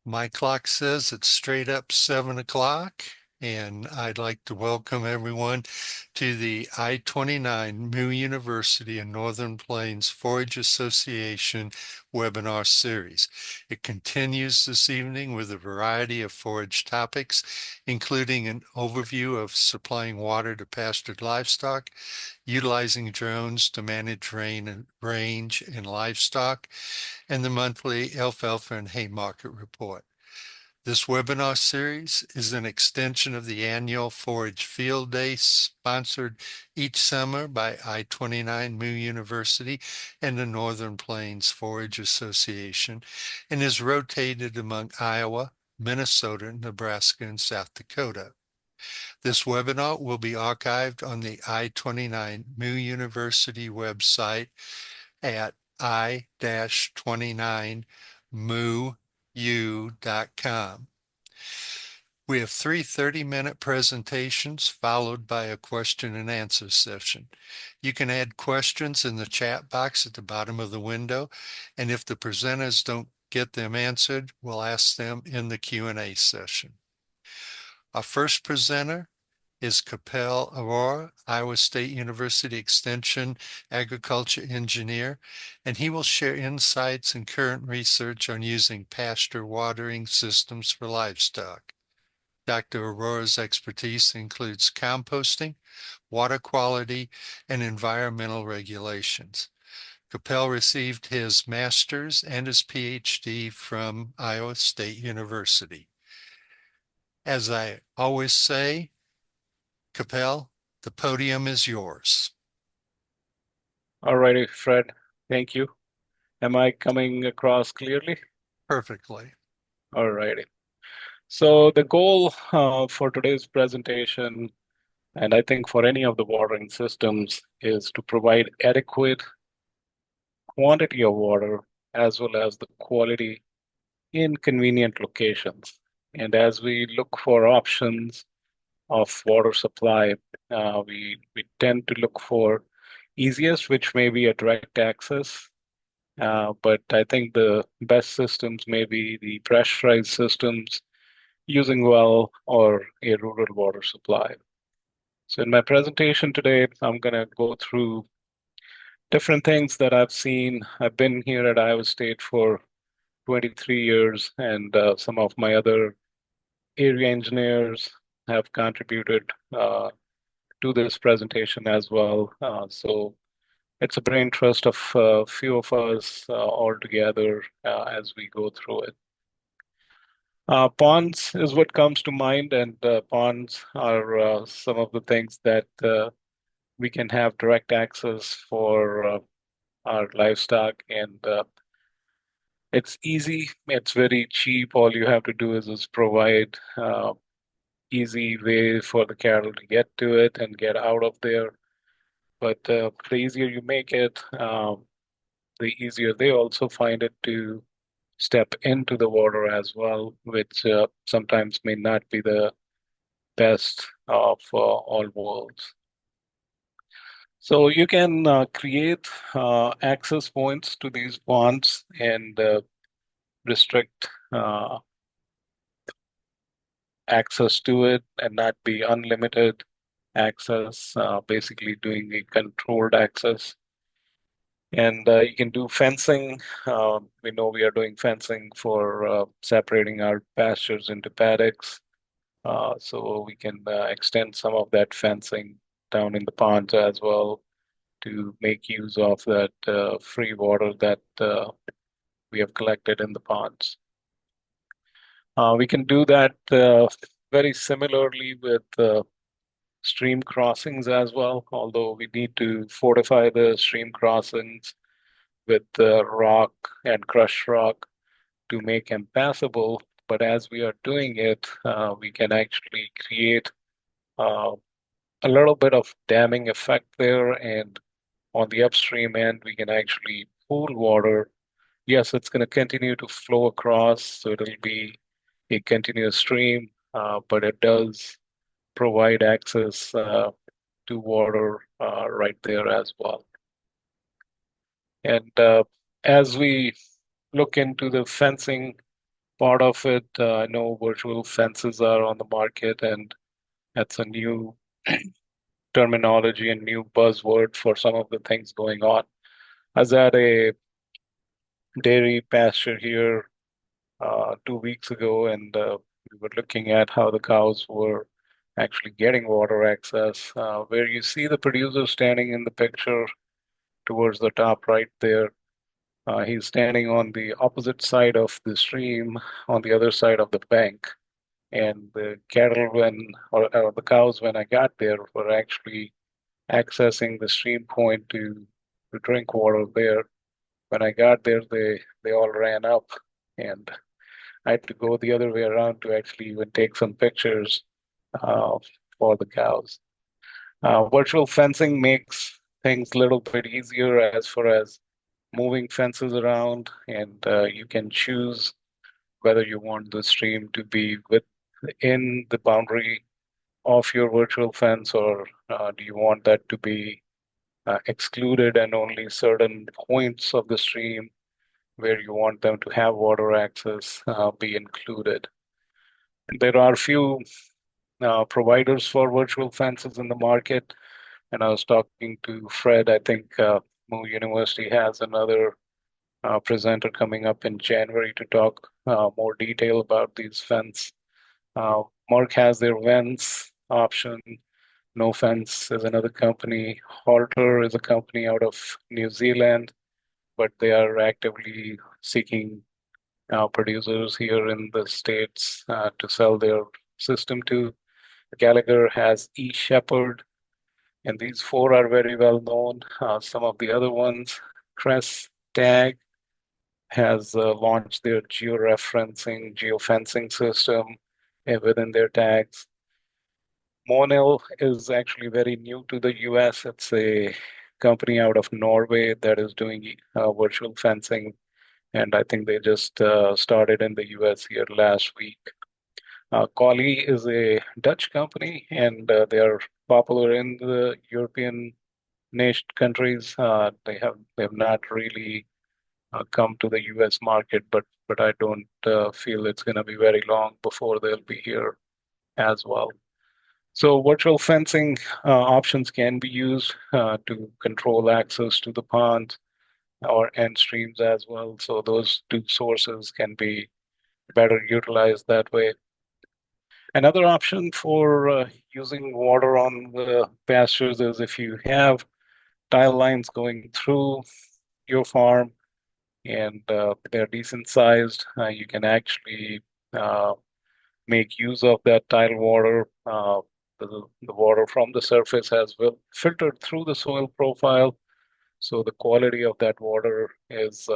My clock says it's straight up 7 o'clock, and I'd like to welcome everyone to the I-29 Moo University and Northern Plains Forage Association webinar series. It continues this evening with a variety of forage topics, including an overview of supplying water to pastured livestock, utilizing drones to manage rain and range in livestock, and the monthly Alfalfa and Hay Market Report. This webinar series is an extension of the annual Forage Field Day sponsored each summer by I-29 Moo University and the Northern Plains Forage Association and is rotated among Iowa, Minnesota, Nebraska, and South Dakota. This webinar will be archived on the I-29 Moo University website at i-29moou.com. We have three 30-minute presentations followed by a question and answer session. You can add questions in the chat box at the bottom of the window, and if the presenters don't get them answered, we'll ask them in the Q&A session. Our first presenter is Kapil Arora, Iowa State University Extension agriculture engineer, and he will share insights and current research on using pasture watering systems for livestock. Dr. Arora's expertise includes composting, water quality, and environmental regulations. Kapil received his master's and his Ph.D. from Iowa State University. As I always say, Kapil, the podium is yours. All righty, Fred. Thank you. Am I coming across clearly? Perfectly. All righty. So the goal for today's presentation, and I think for any of the watering systems, is to provide adequate quantity of water as well as the quality in convenient locations. And as we look for options of water supply, we tend to look for easiest, which may be a direct access. But I think the best systems may be the pressurized systems using well or a rural water supply. So in my presentation today, I'm going to go through different things that I've seen. I've been here at Iowa State for 23 years, and some of my other area engineers have contributed to this presentation as well. So it's a brain trust of a few of us all together as we go through it. Ponds is what comes to mind, and ponds are some of the things that we can have direct access for our livestock, and it's easy, it's very cheap. All you have to do is provide easy way for the cattle to get to it and get out of there. But the easier you make it, the easier they also find it to step into the water as well, which sometimes may not be the best of all worlds. So you can create access points to these ponds and restrict access to it and not be unlimited access, basically doing a controlled access. And you can do fencing. We know we are doing fencing for separating our pastures into paddocks. So we can extend some of that fencing down in the ponds as well to make use of that free water that we have collected in the ponds. We can do that very similarly with stream crossings as well, although we need to fortify the stream crossings with rock and crushed rock to make them passable. But as we are doing it, we can actually create a little bit of damming effect there. And on the upstream end, we can actually pool water. Yes, it's going to continue to flow across, so it'll be a continuous stream, but it does provide access to water right there as well. And as we look into the fencing part of it. I know virtual fences are on the market, and that's a new terminology and new buzzword for some of the things going on. I was at a dairy pasture here 2 weeks ago, and we were looking at how the cows were actually getting water access. Where you see the producer standing in the picture towards the top right there, he's standing on the opposite side of the stream, on the other side of the bank. And the cattle, or the cows, when I got there, were actually accessing the stream point to drink water there. When I got there, they all ran up, and I had to go the other way around to actually even take some pictures uh, for the cows. Virtual fencing makes things a little bit easier as far as moving fences around, and you can choose whether you want the stream to be within the boundary of your virtual fence, or do you want that to be excluded and only certain points of the stream where you want them to have water access be included. There are few providers for virtual fences in the market, and I was talking to Fred. I think Moo University has another presenter coming up in January to talk more detail about these fence. Mark has their Vents option. No Fence is another company. Halter is a company out of New Zealand, but they are actively seeking producers here in the States to sell their system to. Gallagher has eShepherd, and these four are very well known. Some of the other ones, Crest Tag has launched their georeferencing, geofencing system within their tags. Monel is actually very new to the US. It's a company out of Norway that is doing virtual fencing, and I think they just started in the US here last week. Collie is a Dutch company, and they are popular in the European nation countries. They have not really come to the US market, but I don't feel it's going to be very long before they'll be here as well. So virtual fencing options can be used to control access to the ponds or end streams as well. So those two sources can be better utilized that way. Another option for using water on the pastures is if you have tile lines going through your farm and they're decent sized, you can actually uh, make use of that tile water. The water from the surface has well filtered through the soil profile, so the quality of that water is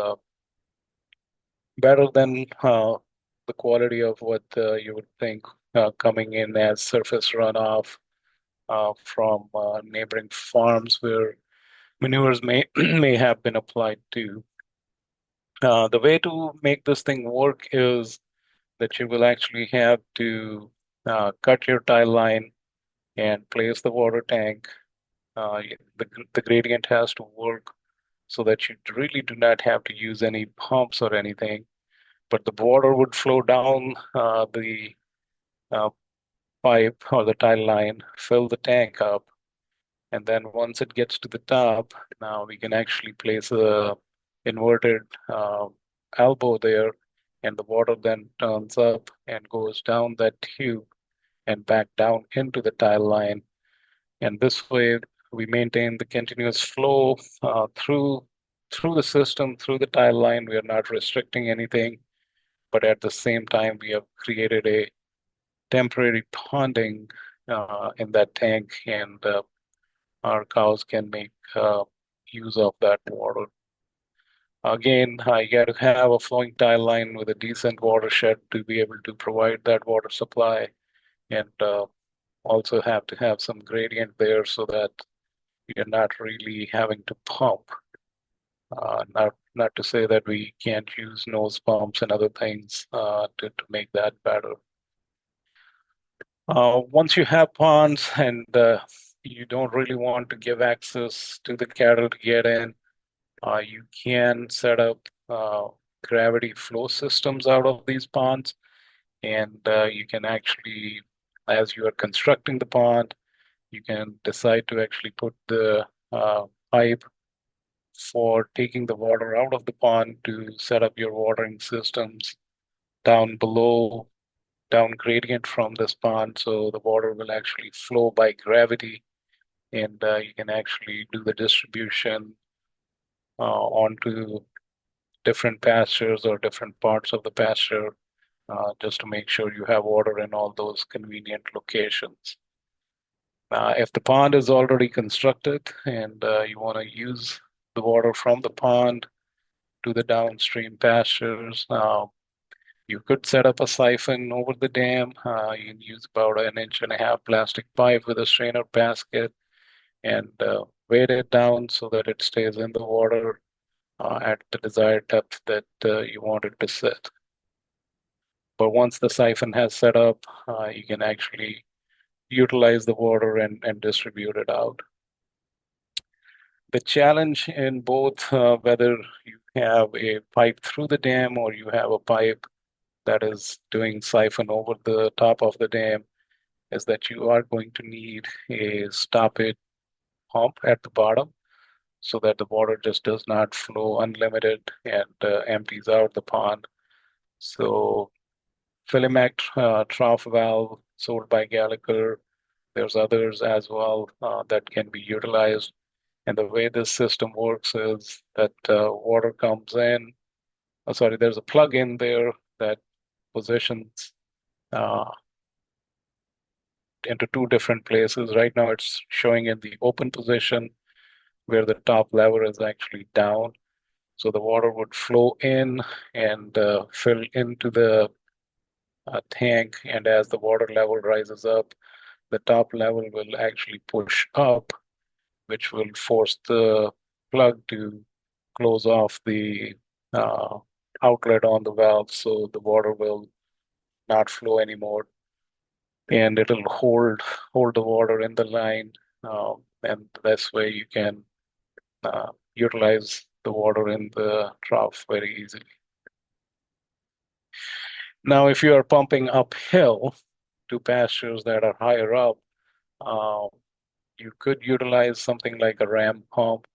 better than the quality of what you would think coming in as surface runoff from neighboring farms where manures may may have been applied to. The way to make this thing work is that you will actually have to cut your tile line and place the water tank. The gradient has to work so that you really do not have to use any pumps or anything, but the water would flow down the uh, pipe or the tile line, fill the tank up, and then once it gets to the top, now we can actually place a inverted elbow there, and the water then turns up and goes down that tube and back down into the tile line. And this way, we maintain the continuous flow through the system, through the tile line. We are not restricting anything, but at the same time, we have created a temporary ponding in that tank, and our cows can make use of that water. Again, you got to have a flowing tile line with a decent watershed to be able to provide that water supply, and also have to have some gradient there so that you're not really having to pump. Not to say that we can't use nose pumps and other things to make that better. Once you have ponds and you don't really want to give access to the cattle to get in, you can set up gravity flow systems out of these ponds. And you can actually, as you are constructing the pond, you can decide to actually put the pipe for taking the water out of the pond to set up your watering systems down below, down gradient from this pond. So the water will actually flow by gravity, and you can actually do the distribution onto different pastures or different parts of the pasture just to make sure you have water in all those convenient locations. If the pond is already constructed and you want to use the water from the pond to the downstream pastures, you could set up a siphon over the dam. You can use about an inch and a half plastic pipe with a strainer basket and weight it down so that it stays in the water at the desired depth that you want it to sit. But once the siphon has set up, you can actually utilize the water and distribute it out. The challenge in both, whether you have a pipe through the dam or you have a pipe that is doing siphon over the top of the dam, is that you are going to need a stop-it pump at the bottom so that the water just does not flow unlimited and empties out the pond. So Filimac trough valve sold by Gallagher. There's others as well that can be utilized. And the way this system works is that water comes in. Oh, sorry, there's a plug in there that positions uh, into two different places. Right now, it's showing in the open position where the top lever is actually down. So the water would flow in and fill into the tank. And as the water level rises up, the top level will actually push up, which will force the plug to close off the uh, outlet on the valve so the water will not flow anymore. And it'll hold the water in the line. And this way you can utilize the water in the trough very easily. Now, if you are pumping uphill to pastures that are higher up, uh, you could utilize something like a ram pump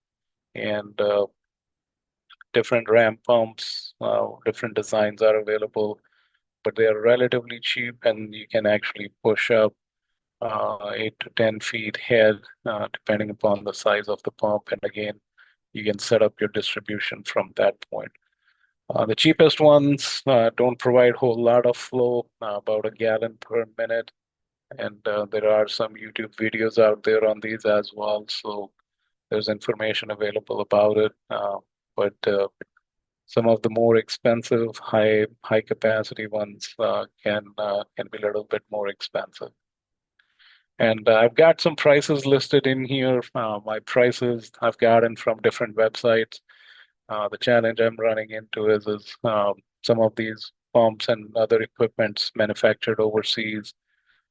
and different ram pumps, different designs are available, but they are relatively cheap and you can actually push up 8 to 10 feet head, depending upon the size of the pump. And again, you can set up your distribution from that point. The cheapest ones don't provide a whole lot of flow, about a gallon per minute. And there are some YouTube videos out there on these as well. So there's information available about it. But some of the more expensive, high capacity ones can be a little bit more expensive. And I've got some prices listed in here. My prices I've gotten from different websites. The challenge I'm running into is some of these pumps and other equipments manufactured overseas.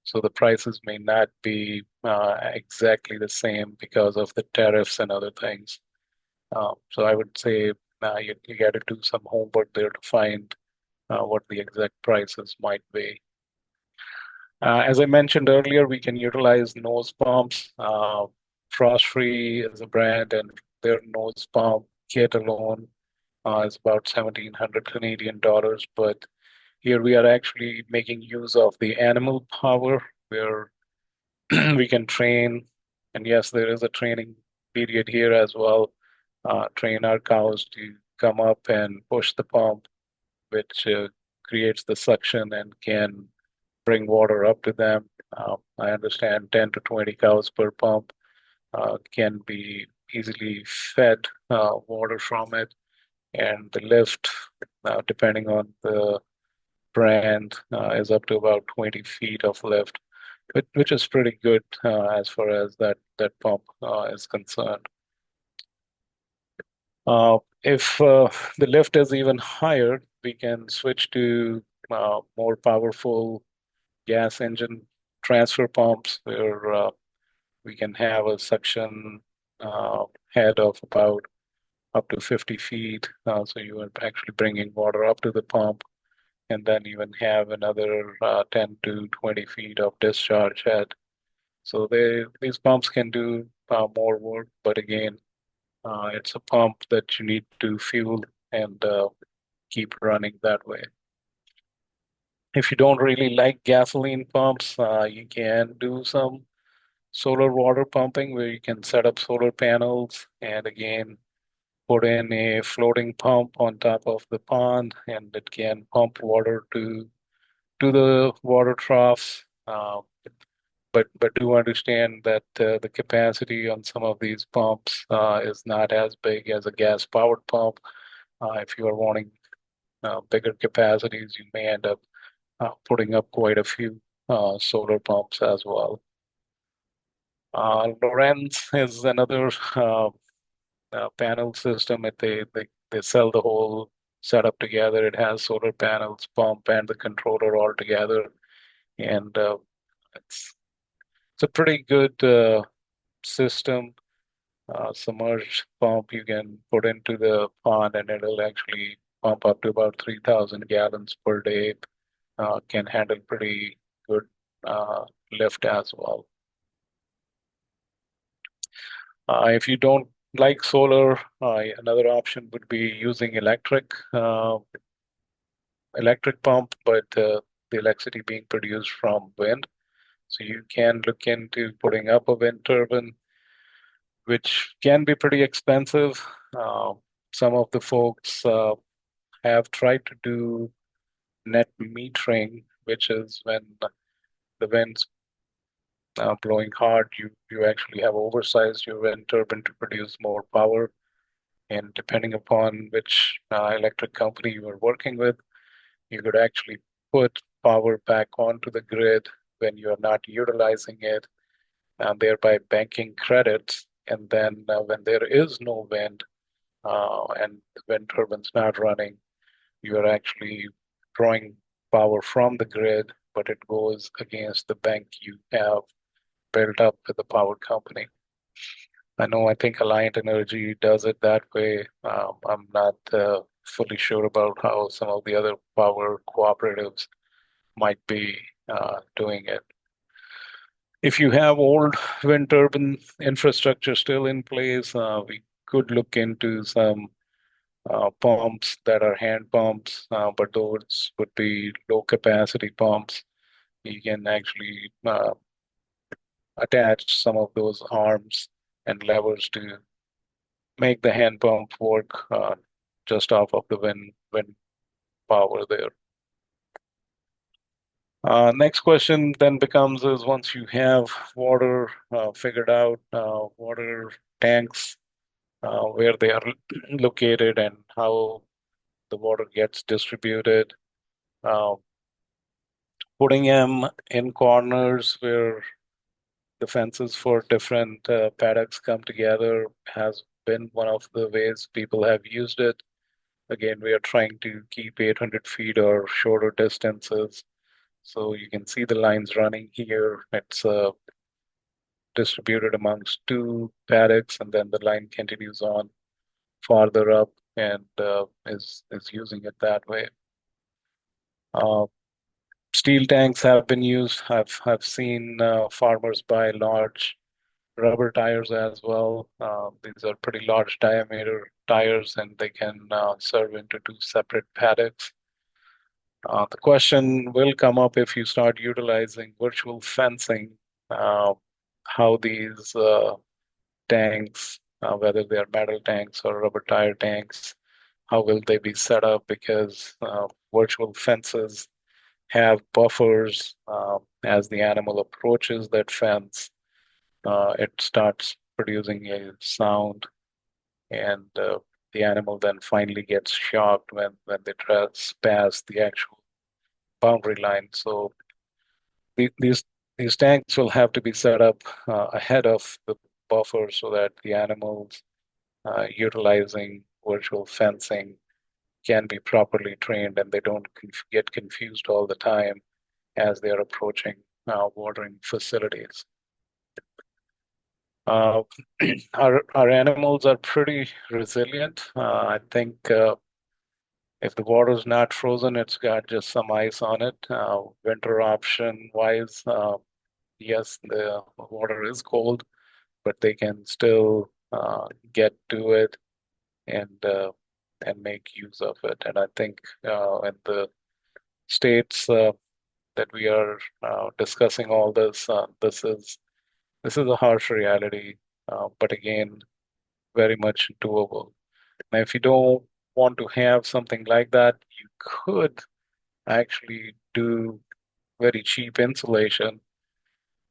So the prices may not be exactly the same because of the tariffs and other things. So I would say you got to do some homework there to find what the exact prices might be. As I mentioned earlier, we can utilize nose pumps. Frost Free is a brand, and their nose pump kit alone is about 1,700 Canadian dollars. But here we are actually making use of the animal power where we can train. And yes, there is a training period here as well. Train our cows to come up and push the pump, which creates the suction and can bring water up to them. I understand 10 to 20 cows per pump can be easily fed water from it. And the lift, depending on the brand, is up to about 20 feet of lift, which is pretty good as far as that pump is concerned. If the lift is even higher, we can switch to more powerful gas engine transfer pumps where we can have a suction head of about up to 50 feet. So you are actually bringing water up to the pump, and then even have another 10 to 20 feet of discharge head. So these pumps can do more work, but again, it's a pump that you need to fuel and keep running that way. If you don't really like gasoline pumps, you can do some solar water pumping where you can set up solar panels and again put in a floating pump on top of the pond and it can pump water to the water troughs. But do understand that the capacity on some of these pumps is not as big as a gas powered pump. If you are wanting bigger capacities, you may end up putting up quite a few solar pumps as well. Lorenz is another panel system. They sell the whole setup together. It has solar panels, pump, and the controller all together, and it's it's a pretty good system. Submerged pump you can put into the pond, and it'll actually pump up to about 3,000 gallons per day. Can handle pretty good lift as well. If you don't like solar, another option would be using electric pump, but the electricity being produced from wind. So you can look into putting up a wind turbine, which can be pretty expensive. Uh, some of the folks have tried to do net metering, which is when the wind's blowing hard, you actually have oversized your wind turbine to produce more power. And depending upon which electric company you are working with, you could actually put power back onto the grid when you are not utilizing it, and thereby banking credits. And then when there is no wind and the wind turbine's not running, you are actually drawing power from the grid, but it goes against the bank you have built up with the power company. I think Alliant Energy does it that way. I'm not fully sure about how some of the other power cooperatives might be doing it. If you have old wind turbine infrastructure still in place, we could look into some pumps that are hand pumps, but those would be low capacity pumps. You can actually attach some of those arms and levers to make the hand pump work just off of the wind power there. Next question then becomes is once you have water figured out, water tanks, where they are located and how the water gets distributed, uh, putting them in corners where the fences for different paddocks come together has been one of the ways people have used it. Again, we are trying to keep 800 feet or shorter distances. So you can see the lines running here. It's distributed amongst two paddocks, and then the line continues on farther up and is using it that way. Uh, Steel tanks have been used. I've seen farmers buy large rubber tires as well. These are pretty large diameter tires, and they can serve into two separate paddocks. The question will come up if you start utilizing virtual fencing, uh, how these tanks, whether they are metal tanks or rubber tire tanks, how will they be set up? Because virtual fences have buffers. As the animal approaches that fence, it starts producing a sound, and the animal then finally gets shocked when they trespass the actual boundary line. So the, these tanks will have to be set up ahead of the buffer so that the animals utilizing virtual fencing can be properly trained and they don't get confused all the time as they are approaching watering facilities. Uh, our animals are pretty resilient. I think if the water's not frozen, it's got just some ice on it. Winter option wise, yes, the water is cold, but they can still get to it and uh, and make use of it. And I think in the states that we are discussing all this, this is a harsh reality, but again, very much doable. Now, if you don't want to have something like that, you could actually do very cheap insulation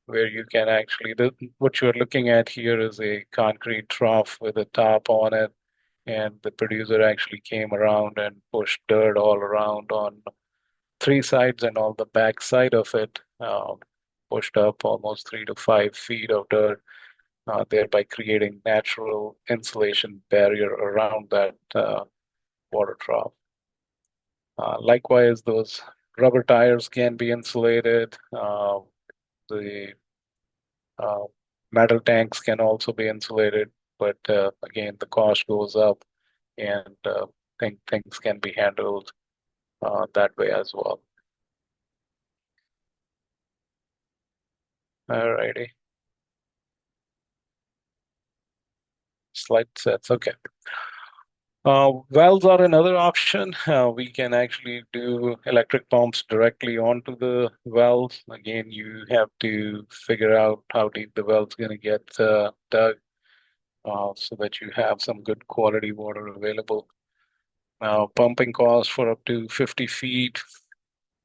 where you can actually, what you're looking at here is a concrete trough with a top on it. And the producer actually came around and pushed dirt all around on three sides and on the back side of it, pushed up almost 3 to 5 feet of dirt, thereby creating natural insulation barrier around that water trough. Likewise, those rubber tires can be insulated. The uh, metal tanks can also be insulated, but again, the cost goes up, and things can be handled that way as well. Alrighty, slide sets. Okay. Wells are another option. We can actually do electric pumps directly onto the wells. Again, you have to figure out how deep the well's going to get dug so that you have some good quality water available. Pumping costs for up to 50 feet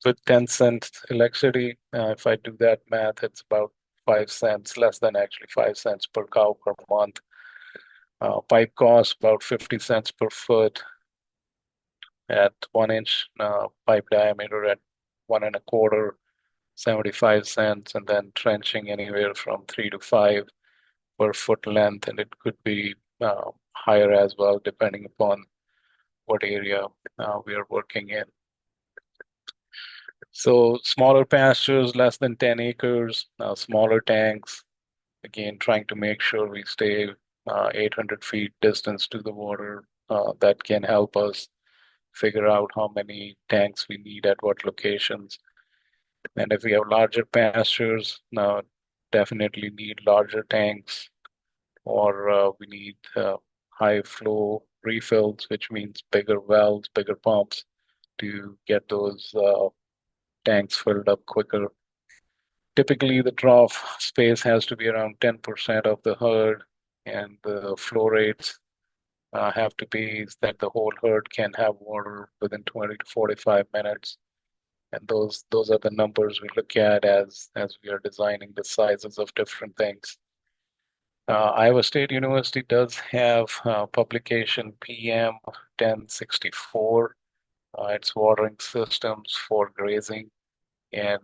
with 10 cents electricity. If I do that math, it's about 5 cents, less than actually 5 cents per cow per month. Pipe costs about 50 cents per foot at 1 inch pipe diameter at 1 1/4, 75 cents, and then trenching anywhere from 3 to 5 per foot length, and it could be higher as well, depending upon what area we are working in. So smaller pastures, less than 10 acres, smaller tanks, again, trying to make sure we stay 800 feet distance to the water. That can help us figure out how many tanks we need at what locations. And if we have larger pastures, now definitely need larger tanks, or we need high flow refills, which means bigger wells, bigger pumps to get those tanks filled up quicker. Typically, the trough space has to be around 10% of the herd, and the flow rates have to be that the whole herd can have water within 20 to 45 minutes. And those are the numbers we look at as we are designing the sizes of different things. Iowa State University does have publication PM 1064. It's watering systems for grazing, and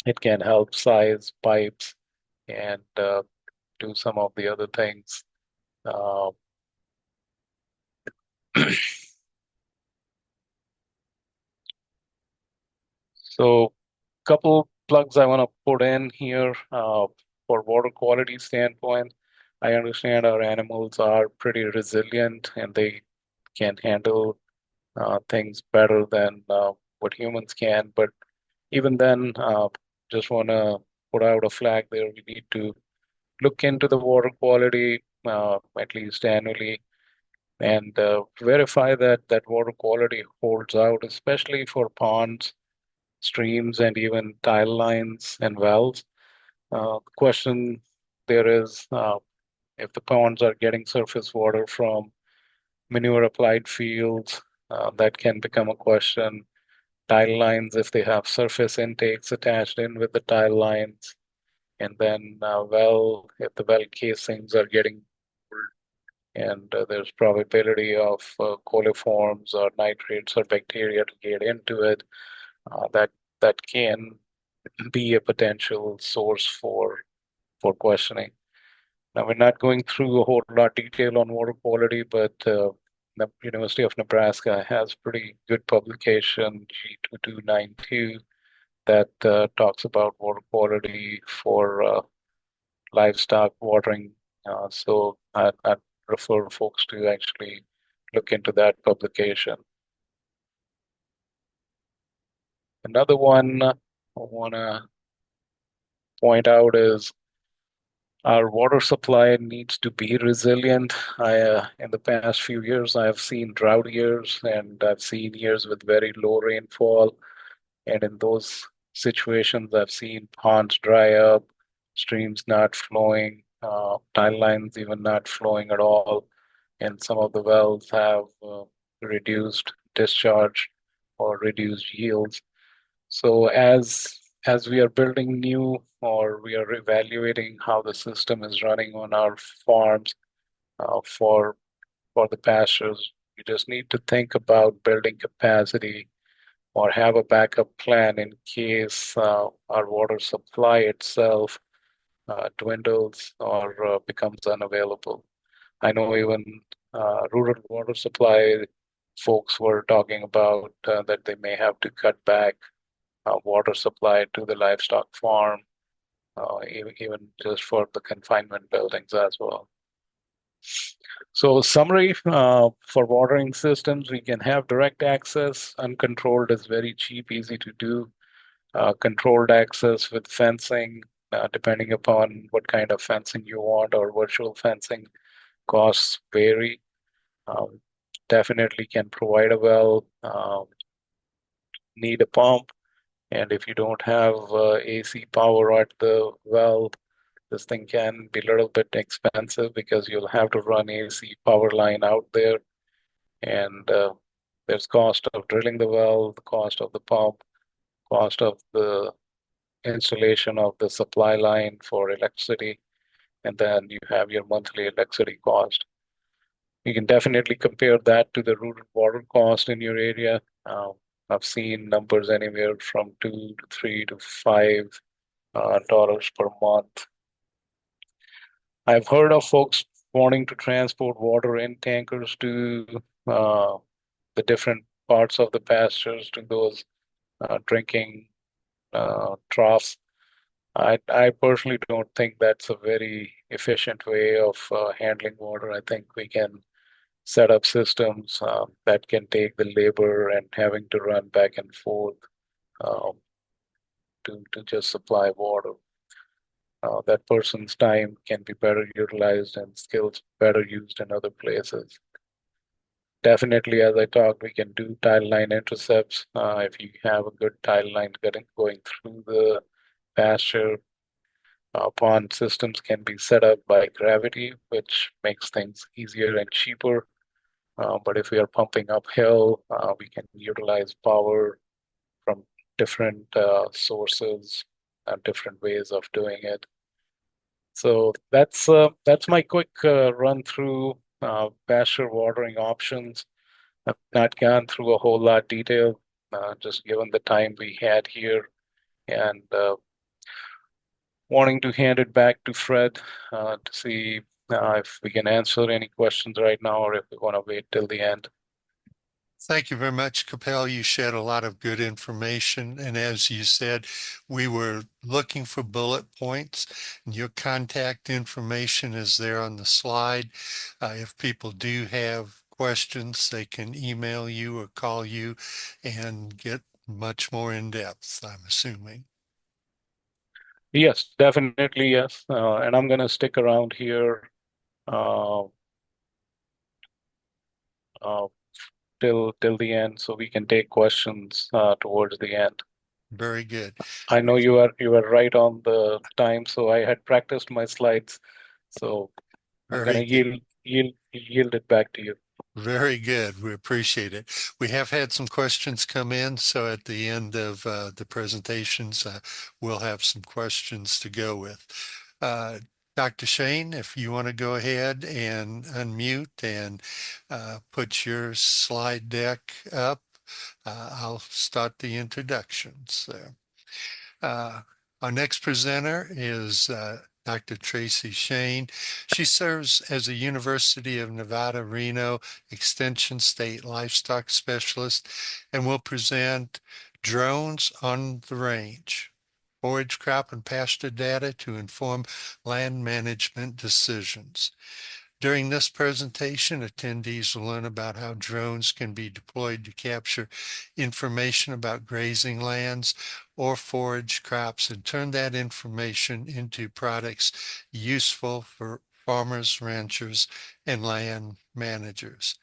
it can help size pipes and do some of the other things. Uh, so, couple plugs I want to put in here for water quality standpoint. I understand our animals are pretty resilient and they can handle things better than what humans can. But even then, just want to put out a flag there. We need to look into the water quality at least annually and verify that that water quality holds out, especially for ponds, streams, and even tile lines and wells. The question there is if the ponds are getting surface water from manure applied fields, that can become a question. Tile lines, if they have surface intakes attached in with the tile lines, and then if the well casings are getting old and there's probability of coliforms or nitrates or bacteria to get into it, that can be a potential source for questioning. Now, we're not going through a whole lot of detail on water quality, but the University of Nebraska has pretty good publication, G2292, that talks about water quality for livestock watering. So I refer folks to actually look into that publication. Another one I want to point out is our water supply needs to be resilient. In the past few years, I have seen drought years and I've seen years with very low rainfall. And in those situations, I've seen ponds dry up, streams not flowing, tile lines even not flowing at all. And some of the wells have reduced discharge or reduced yields. So as we are building new or we are evaluating how the system is running on our farms uh, for for the pastures, you just need to think about building capacity or have a backup plan in case our water supply itself dwindles or becomes unavailable. I know even rural water supply folks were talking about that they may have to cut back water supply to the livestock farm, even just for the confinement buildings as well. So, summary for watering systems, we can have direct access. Uncontrolled is very cheap, easy to do. Controlled access with fencing, depending upon what kind of fencing you want or virtual fencing, costs vary. Um, Definitely can provide a well, need a pump. And if you don't have AC power at the well, this thing can be a little bit expensive because you'll have to run AC power line out there. And there's cost of drilling the well, the cost of the pump, cost of the installation of the supply line for electricity, and then you have your monthly electricity cost. You can definitely compare that to the rural water cost in your area. I've seen numbers anywhere from 2 to 3 to 5 dollars per month. I've heard of folks wanting to transport water in tankers to uh, the different parts of the pastures to those drinking troughs. I personally don't think that's a very efficient way of handling water. I think we can set up systems that can take the labor and having to run back and forth um, to just supply water. That person's time can be better utilized and skills better used in other places. Definitely, as I talked, we can do tile line intercepts. If you have a good tile line going through the pasture, pond systems can be set up by gravity, which makes things easier and cheaper. But if we are pumping uphill, we can utilize power from different sources and different ways of doing it. So that's my quick run through pasture watering options. I've not gone through a whole lot detail, just given the time we had here, and wanting to hand it back to Fred to see if we can answer any questions right now or if we want to wait till the end. Thank you very much, Kapil. You shared a lot of good information. And as you said, we were looking for bullet points. And your contact information is there on the slide. If people do have questions, they can email you or call you and get much more in depth, I'm assuming. Yes, definitely yes. And I'm going to stick around here uh, uh, till the end so we can take questions towards the end. Very good. I know you are right on the time, so I had practiced my slides, so I'm Very gonna good. yield it back to you. Very good. We appreciate it. We have had some questions come in, so at the end of the presentations, we'll have some questions to go with. Dr. Shane, if you want to go ahead and unmute and put your slide deck up, I'll start the introductions there. Our next presenter is Dr. Tracy Shane. She serves as a University of Nevada, Reno Extension State Livestock Specialist and will present Drones on the Range. forage, crop, and pasture data to inform land management decisions. During this presentation, attendees will learn about how drones can be deployed to capture information about grazing lands or forage crops and turn that information into products useful for farmers, ranchers, and land managers.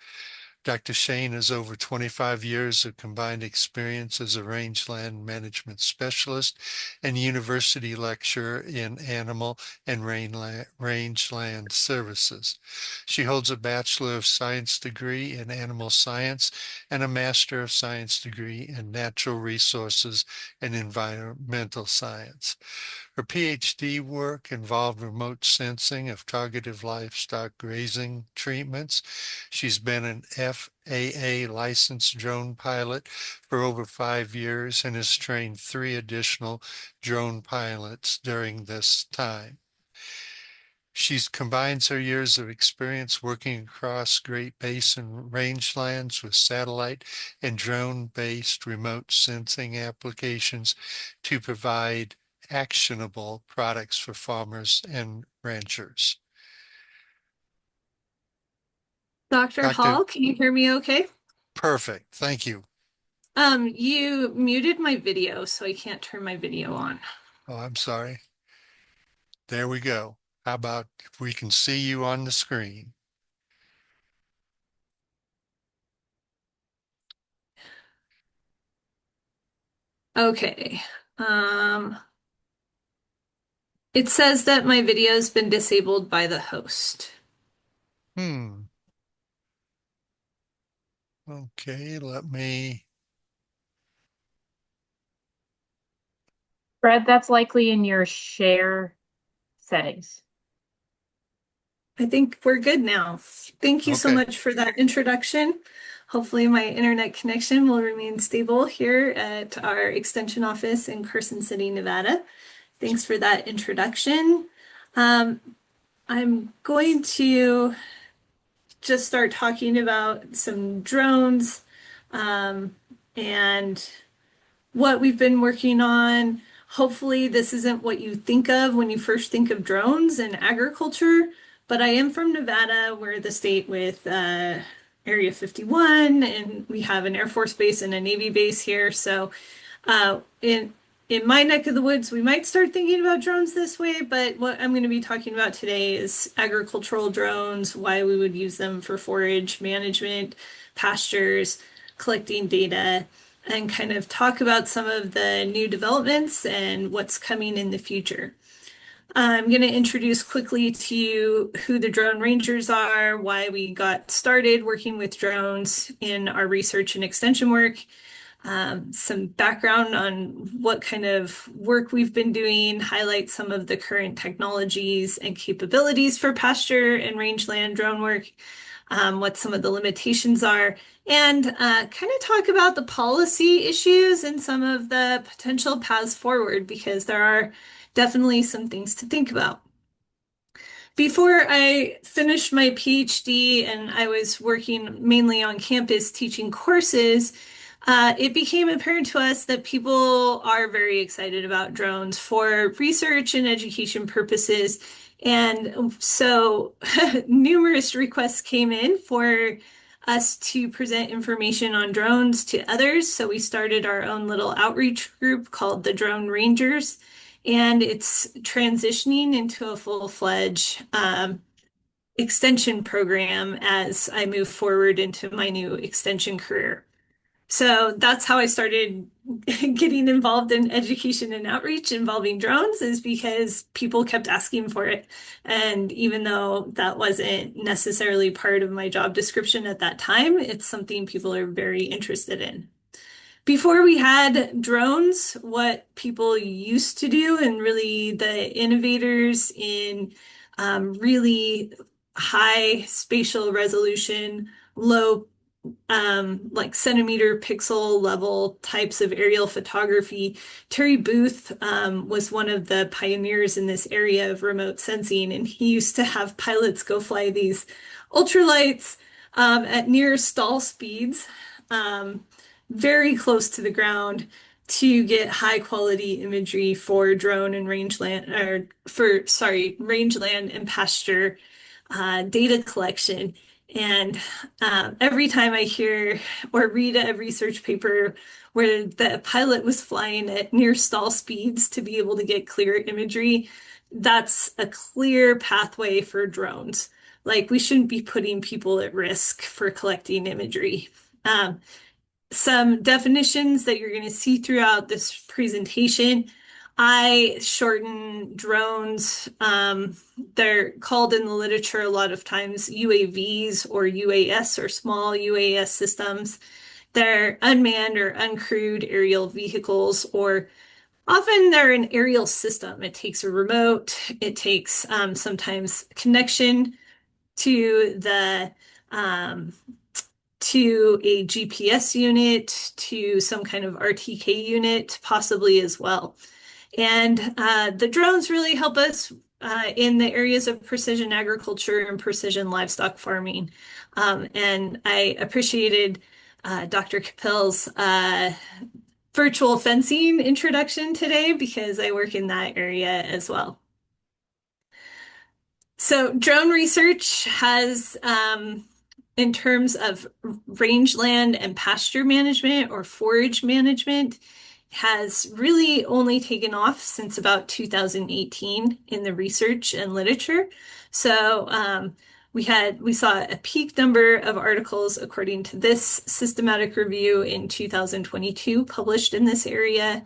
Dr. Shane has over 25 years of combined experience as a rangeland management specialist and university lecturer in animal and rangeland services. She holds a Bachelor of Science degree in animal science and a Master of Science degree in natural resources and environmental science. Her Ph.D. work involved remote sensing of targeted livestock grazing treatments. She's been an FAA licensed drone pilot for over 5 years and has trained 3 additional drone pilots during this time. She combines her years of experience working across Great Basin rangelands with satellite and drone-based remote sensing applications to provide actionable products for farmers and ranchers. Dr. Dr. Hall, can you hear me okay? Perfect. Thank you. You muted my video, so I can't turn my video on. Oh, I'm sorry. There we go. How about if we can see you on the screen? Okay. It says that my video's been disabled by the host. Hmm. Okay, let me. Fred, that's likely in your share settings. I think we're good now. Thank you so Okay. much for that introduction. Hopefully my internet connection will remain stable here at our extension office in Carson City, Nevada. Thanks for that introduction. I'm going to just start talking about some drones and what we've been working on. Hopefully, this isn't what you think of when you first think of drones and agriculture, but I am from Nevada. We're the state with Area 51, and we have an Air Force base and a Navy base here. So, in my neck of the woods, we might start thinking about drones this way, but what I'm going to be talking about today is agricultural drones, why we would use them for forage management, pastures, collecting data, and kind of talk about some of the new developments and what's coming in the future. I'm going to introduce quickly to you who the drone rangers are, why we got started working with drones in our research and extension work, some background on what kind of work we've been doing, highlight some of the current technologies and capabilities for pasture and rangeland drone work, what some of the limitations are, and kind of talk about the policy issues and some of the potential paths forward, because there are definitely some things to think about. Before I finished my PhD and I was working mainly on campus teaching courses, it became apparent to us that people are very excited about drones for research and education purposes. And so numerous requests came in for us to present information on drones to others. So we started our own little outreach group called the Drone Rangers, and it's transitioning into a full-fledged extension program as I move forward into my new extension career. So that's how I started getting involved in education and outreach involving drones, is because people kept asking for it. And even though that wasn't necessarily part of my job description at that time, it's something people are very interested in. Before we had drones, what people used to do, and really the innovators in really high spatial resolution, low like centimeter pixel level types of aerial photography. Terry Booth was one of the pioneers in this area of remote sensing, and he used to have pilots go fly these ultralights at near stall speeds, very close to the ground, to get high quality imagery for drone and rangeland, or rangeland and pasture data collection. And every time I hear or read a research paper where the pilot was flying at near stall speeds to be able to get clear imagery, that's a clear pathway for drones. Like, we shouldn't be putting people at risk for collecting imagery. Some definitions that you're going to see throughout this presentation. I shorten drones. They're called in the literature a lot of times UAVs or UAS, or small UAS systems. They're unmanned or uncrewed aerial vehicles, or often they're an aerial system. It takes a remote, it takes sometimes connection to the to a GPS unit, to some kind of RTK unit, possibly as well. And the drones really help us in the areas of precision agriculture and precision livestock farming. And I appreciated Dr. Kapil's virtual fencing introduction today, because I work in that area as well. So drone research has, in terms of rangeland and pasture management or forage management, has really only taken off since about 2018 in the research and literature. So we saw a peak number of articles according to this systematic review in 2022 published in this area.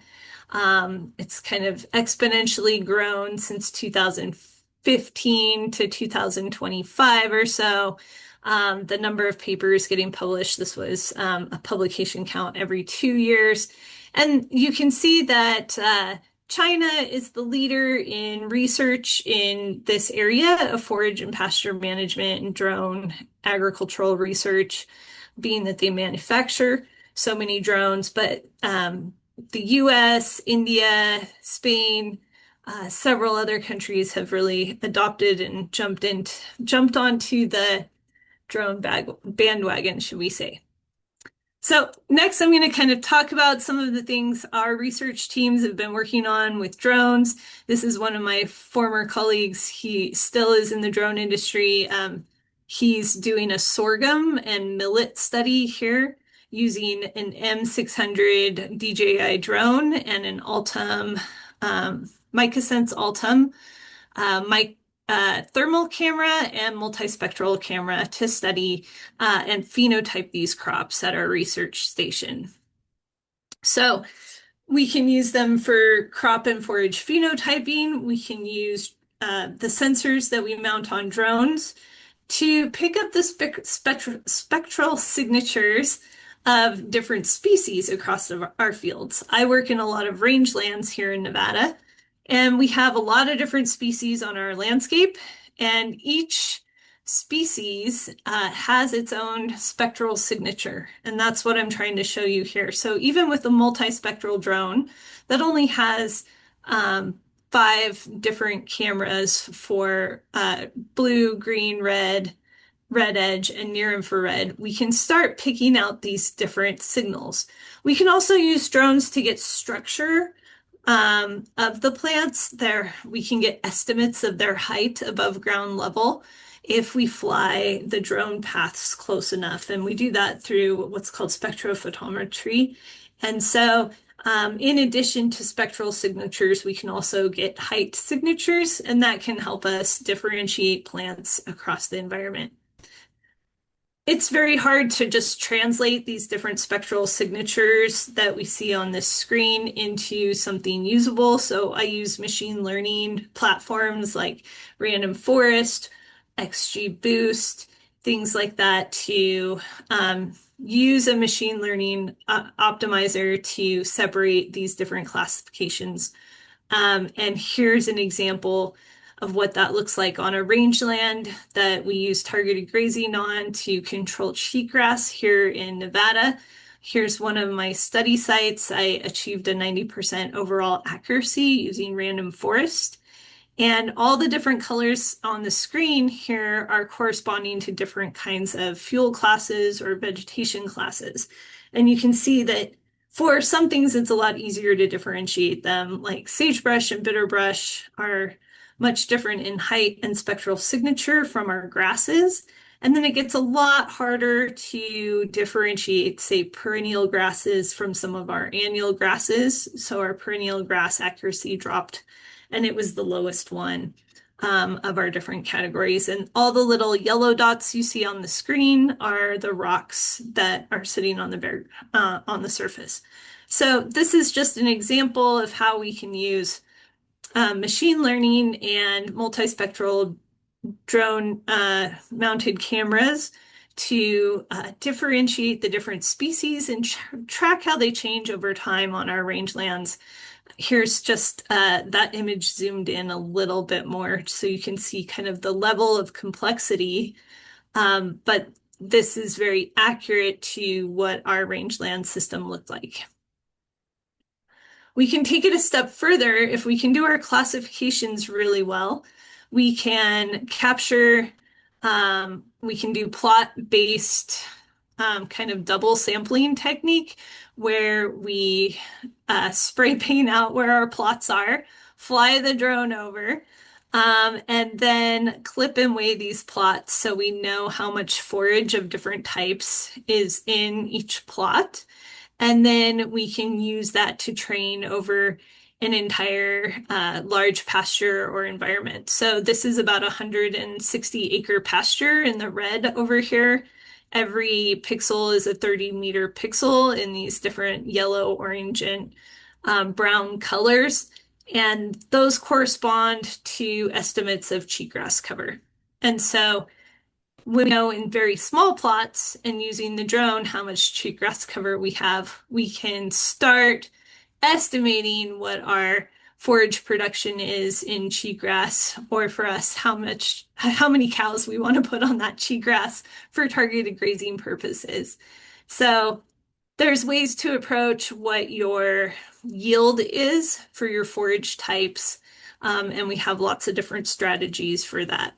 It's kind of exponentially grown since 2015 to 2025 or so. The number of papers getting published, this was a publication count every 2 years. And you can see that China is the leader in research in this area of forage and pasture management and drone agricultural research, being that they manufacture so many drones. But the US, India, Spain, several other countries have really adopted and jumped onto the drone bandwagon, should we say. So next, I'm going to kind of talk about some of the things our research teams have been working on with drones. This is one of my former colleagues. He still is in the drone industry. He's doing a sorghum and millet study here using an M600 DJI drone and an Altum, MicaSense Altum thermal camera and multispectral camera to study and phenotype these crops at our research station. So we can use them for crop and forage phenotyping. We can use the sensors that we mount on drones to pick up the spectral signatures of different species across our fields. I work in a lot of rangelands here in Nevada, and we have a lot of different species on our landscape, and each species has its own spectral signature, and that's what I'm trying to show you here. So even with a multispectral drone that only has 5 different cameras for blue, green, red edge, and near infrared, we can start picking out these different signals. We can also use drones to get structure of the plants. There, we can get estimates of their height above ground level if we fly the drone paths close enough. And we do that through what's called spectrophotometry. And so in addition to spectral signatures, we can also get height signatures, and that can help us differentiate plants across the environment. It's very hard to just translate these different spectral signatures that we see on this screen into something usable. So I use machine learning platforms like Random Forest, XGBoost, things like that to use a machine learning optimizer to separate these different classifications. And here's an example of what that looks like on a rangeland that we use targeted grazing on to control cheatgrass here in Nevada. Here's one of my study sites. I achieved a 90% overall accuracy using Random Forest. And all the different colors on the screen here are corresponding to different kinds of fuel classes or vegetation classes. And you can see that For some things, it's a lot easier to differentiate them, like sagebrush and bitterbrush are much different in height and spectral signature from our grasses. And then it gets a lot harder to differentiate, say, perennial grasses from some of our annual grasses. So our perennial grass accuracy dropped, and it was the lowest one of our different categories. And all the little yellow dots you see on the screen are the rocks that are sitting on the surface. So this is just an example of how we can use machine learning and multispectral drone mounted cameras to differentiate the different species and track how they change over time on our rangelands. Here's just that image zoomed in a little bit more so you can see kind of the level of complexity. But this is very accurate to what our rangeland system looked like. We can take it a step further. If we can do our classifications really well, we can capture, we can do plot-based kind of double sampling technique where we spray paint out where our plots are, fly the drone over, and then clip and weigh these plots so we know how much forage of different types is in each plot. And then we can use that to train over an entire large pasture or environment. So this is about 160-acre pasture in the red over here. Every pixel is a 30-meter pixel in these different yellow, orange, and brown colors. And those correspond to estimates of cheatgrass cover. And so we know in very small plots and using the drone how much cheatgrass cover we have, we can start estimating what our forage production is in cheatgrass, or for us, how many cows we want to put on that cheatgrass for targeted grazing purposes. So there's ways to approach what your yield is for your forage types, and we have lots of different strategies for that.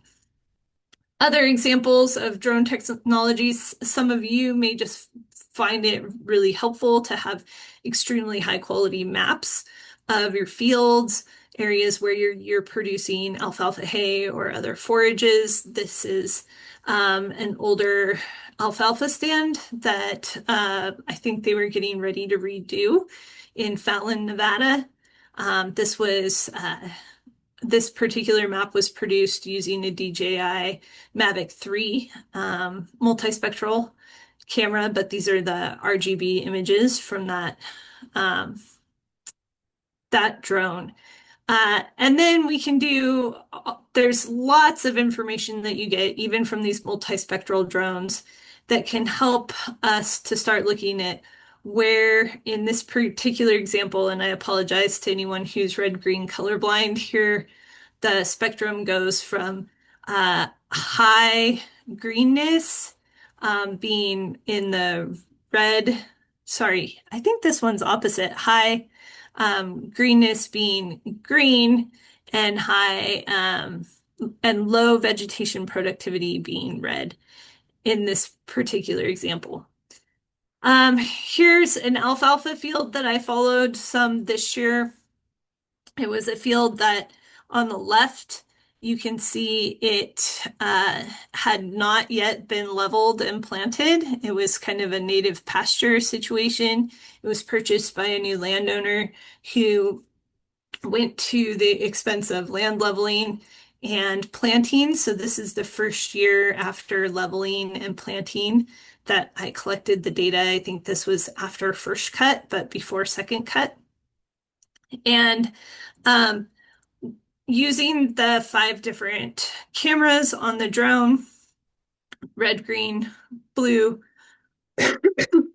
Other examples of drone technologies, some of you may just find it really helpful to have extremely high quality maps of your fields, areas where you're producing alfalfa hay or other forages. This is an older alfalfa stand that I think they were getting ready to redo in Fallon, Nevada. This particular map was produced using a DJI Mavic 3 multispectral camera, but these are the RGB images from that drone. And then we can do, there's lots of information that you get even from these multispectral drones that can help us to start looking at where in this particular example, and I apologize to anyone who's red-green colorblind here, the spectrum goes from high greenness being in the red, sorry, I think this one's opposite, high greenness being green and high and low vegetation productivity being red in this particular example. Here's an alfalfa field that I followed some this year. It was a field that on the left, you can see it had not yet been leveled and planted. It was kind of a native pasture situation. It was purchased by a new landowner who went to the expense of land leveling and planting. So this is the first year after leveling and planting that I collected the data. I think this was after first cut, but before second cut. And using the 5 different cameras on the drone, red, green, blue,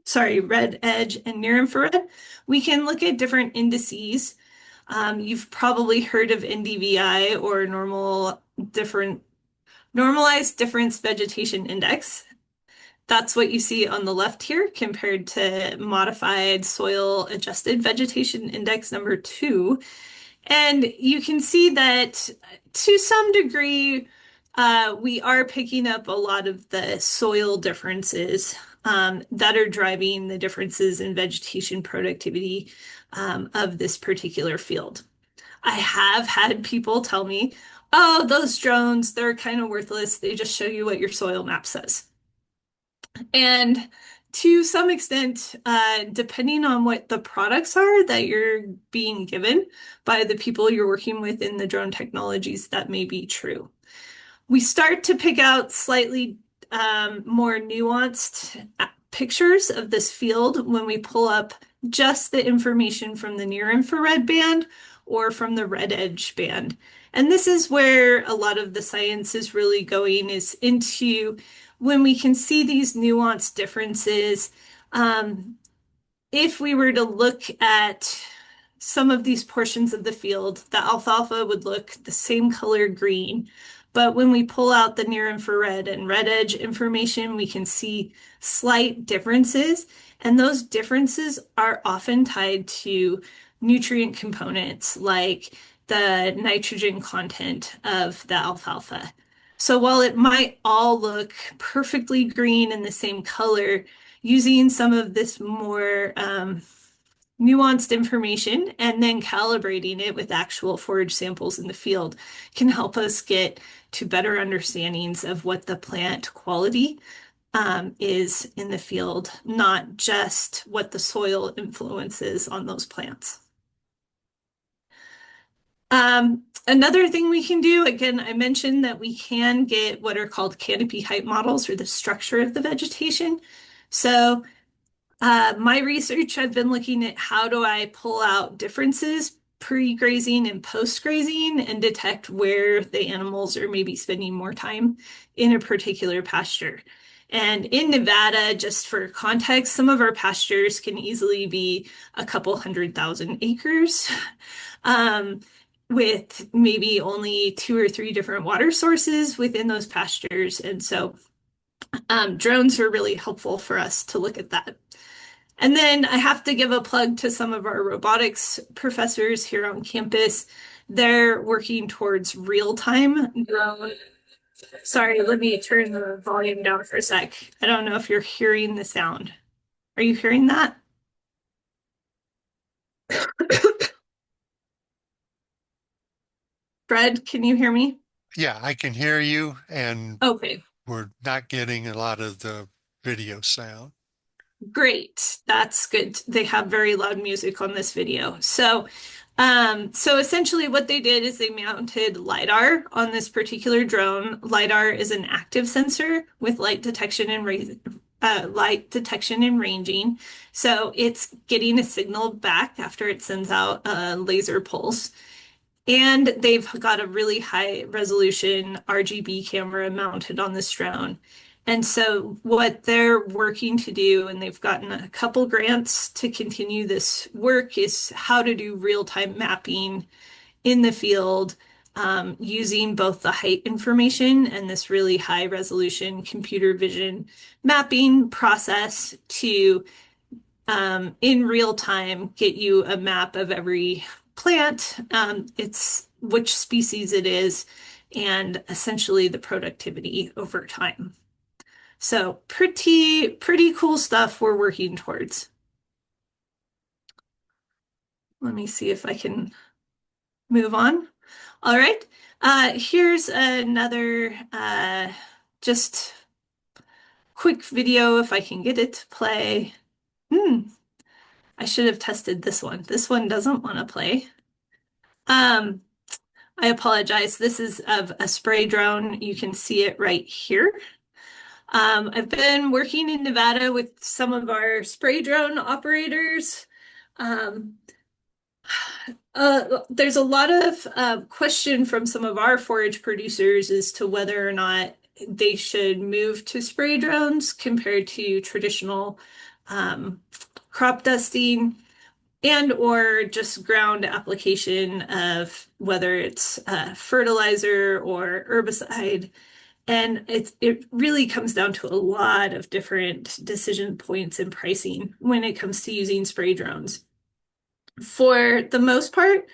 sorry, red edge and near infrared, we can look at different indices. You've probably heard of NDVI or normalized difference vegetation index. That's what you see on the left here compared to modified soil adjusted vegetation index number 2. And you can see that to some degree, we are picking up a lot of the soil differences that are driving the differences in vegetation productivity of this particular field. I have had people tell me, oh, those drones, they're kind of worthless. They just show you what your soil map says. And to some extent, depending on what the products are that you're being given by the people you're working with in the drone technologies, that may be true. We start to pick out slightly more nuanced pictures of this field when we pull up just the information from the near infrared band or from the red edge band. And this is where a lot of the science is really going, is into when we can see these nuanced differences. If we were to look at some of these portions of the field, the alfalfa would look the same color green. But when we pull out the near infrared and red edge information, we can see slight differences. And those differences are often tied to nutrient components like the nitrogen content of the alfalfa. So while it might all look perfectly green and the same color, using some of this more nuanced information and then calibrating it with actual forage samples in the field can help us get to better understandings of what the plant quality is in the field, not just what the soil influences on those plants. Another thing we can do, again, I mentioned that we can get what are called canopy height models, or the structure of the vegetation. So my research, I've been looking at how do I pull out differences pre-grazing and post-grazing and detect where the animals are maybe spending more time in a particular pasture. And in Nevada, just for context, some of our pastures can easily be a couple 100,000 acres. With maybe only 2 or 3 different water sources within those pastures. And so drones are really helpful for us to look at that. And then I have to give a plug to some of our robotics professors here on campus. They're working towards real-time drone. Sorry, let me turn the volume down for a sec. I don't know if you're hearing the sound. Are you hearing that? Fred, can you hear me? Yeah, I can hear you, and Okay, we're not getting a lot of the video sound. great. That's good. They have very loud music on this video. So essentially what they did is they mounted LiDAR on this particular drone. LiDAR is an active sensor with light detection and ranging. So it's getting a signal back after it sends out a laser pulse. And they've got a really high resolution RGB camera mounted on this drone. And so what they're working to do, and they've gotten a couple grants to continue this work, is how to do real-time mapping in the field using both the height information and this really high resolution computer vision mapping process to in real time get you a map of every plant, it's which species it is, and essentially the productivity over time. So pretty cool stuff we're working towards. Let me see if I can move on. All right. Here's another just quick video if I can get it to play. I should have tested this one. This one doesn't want to play. I apologize. This is of a spray drone. You can see it right here. I've been working in Nevada with some of our spray drone operators. There's a lot of question from some of our forage producers as to whether or not they should move to spray drones compared to traditional crop dusting and or just ground application of whether it's fertilizer or herbicide. And it really comes down to a lot of different decision points and pricing when it comes to using spray drones. For the most part,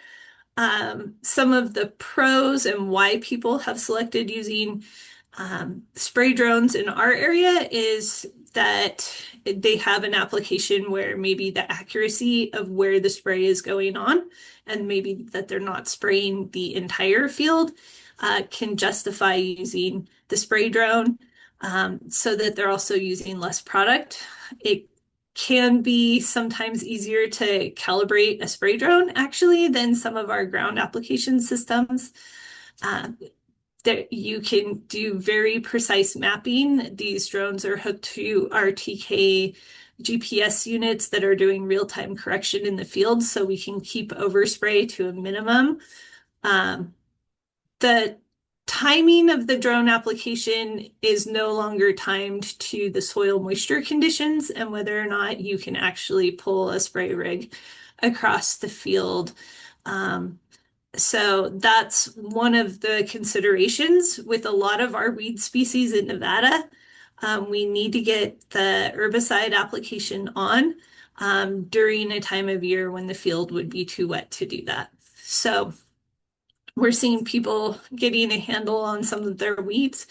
some of the pros and why people have selected using spray drones in our area is that they have an application where maybe the accuracy of where the spray is going on, and maybe that they're not spraying the entire field, can justify using the spray drone, so that they're also using less product. It can be sometimes easier to calibrate a spray drone actually than some of our ground application systems. That you can do very precise mapping. These drones are hooked to RTK GPS units that are doing real-time correction in the field, so we can keep overspray to a minimum. The timing of the drone application is no longer timed to the soil moisture conditions and whether or not you can actually pull a spray rig across the field. So that's one of the considerations with a lot of our weed species in Nevada. We need to get the herbicide application on during a time of year when the field would be too wet to do that. So we're seeing people getting a handle on some of their weeds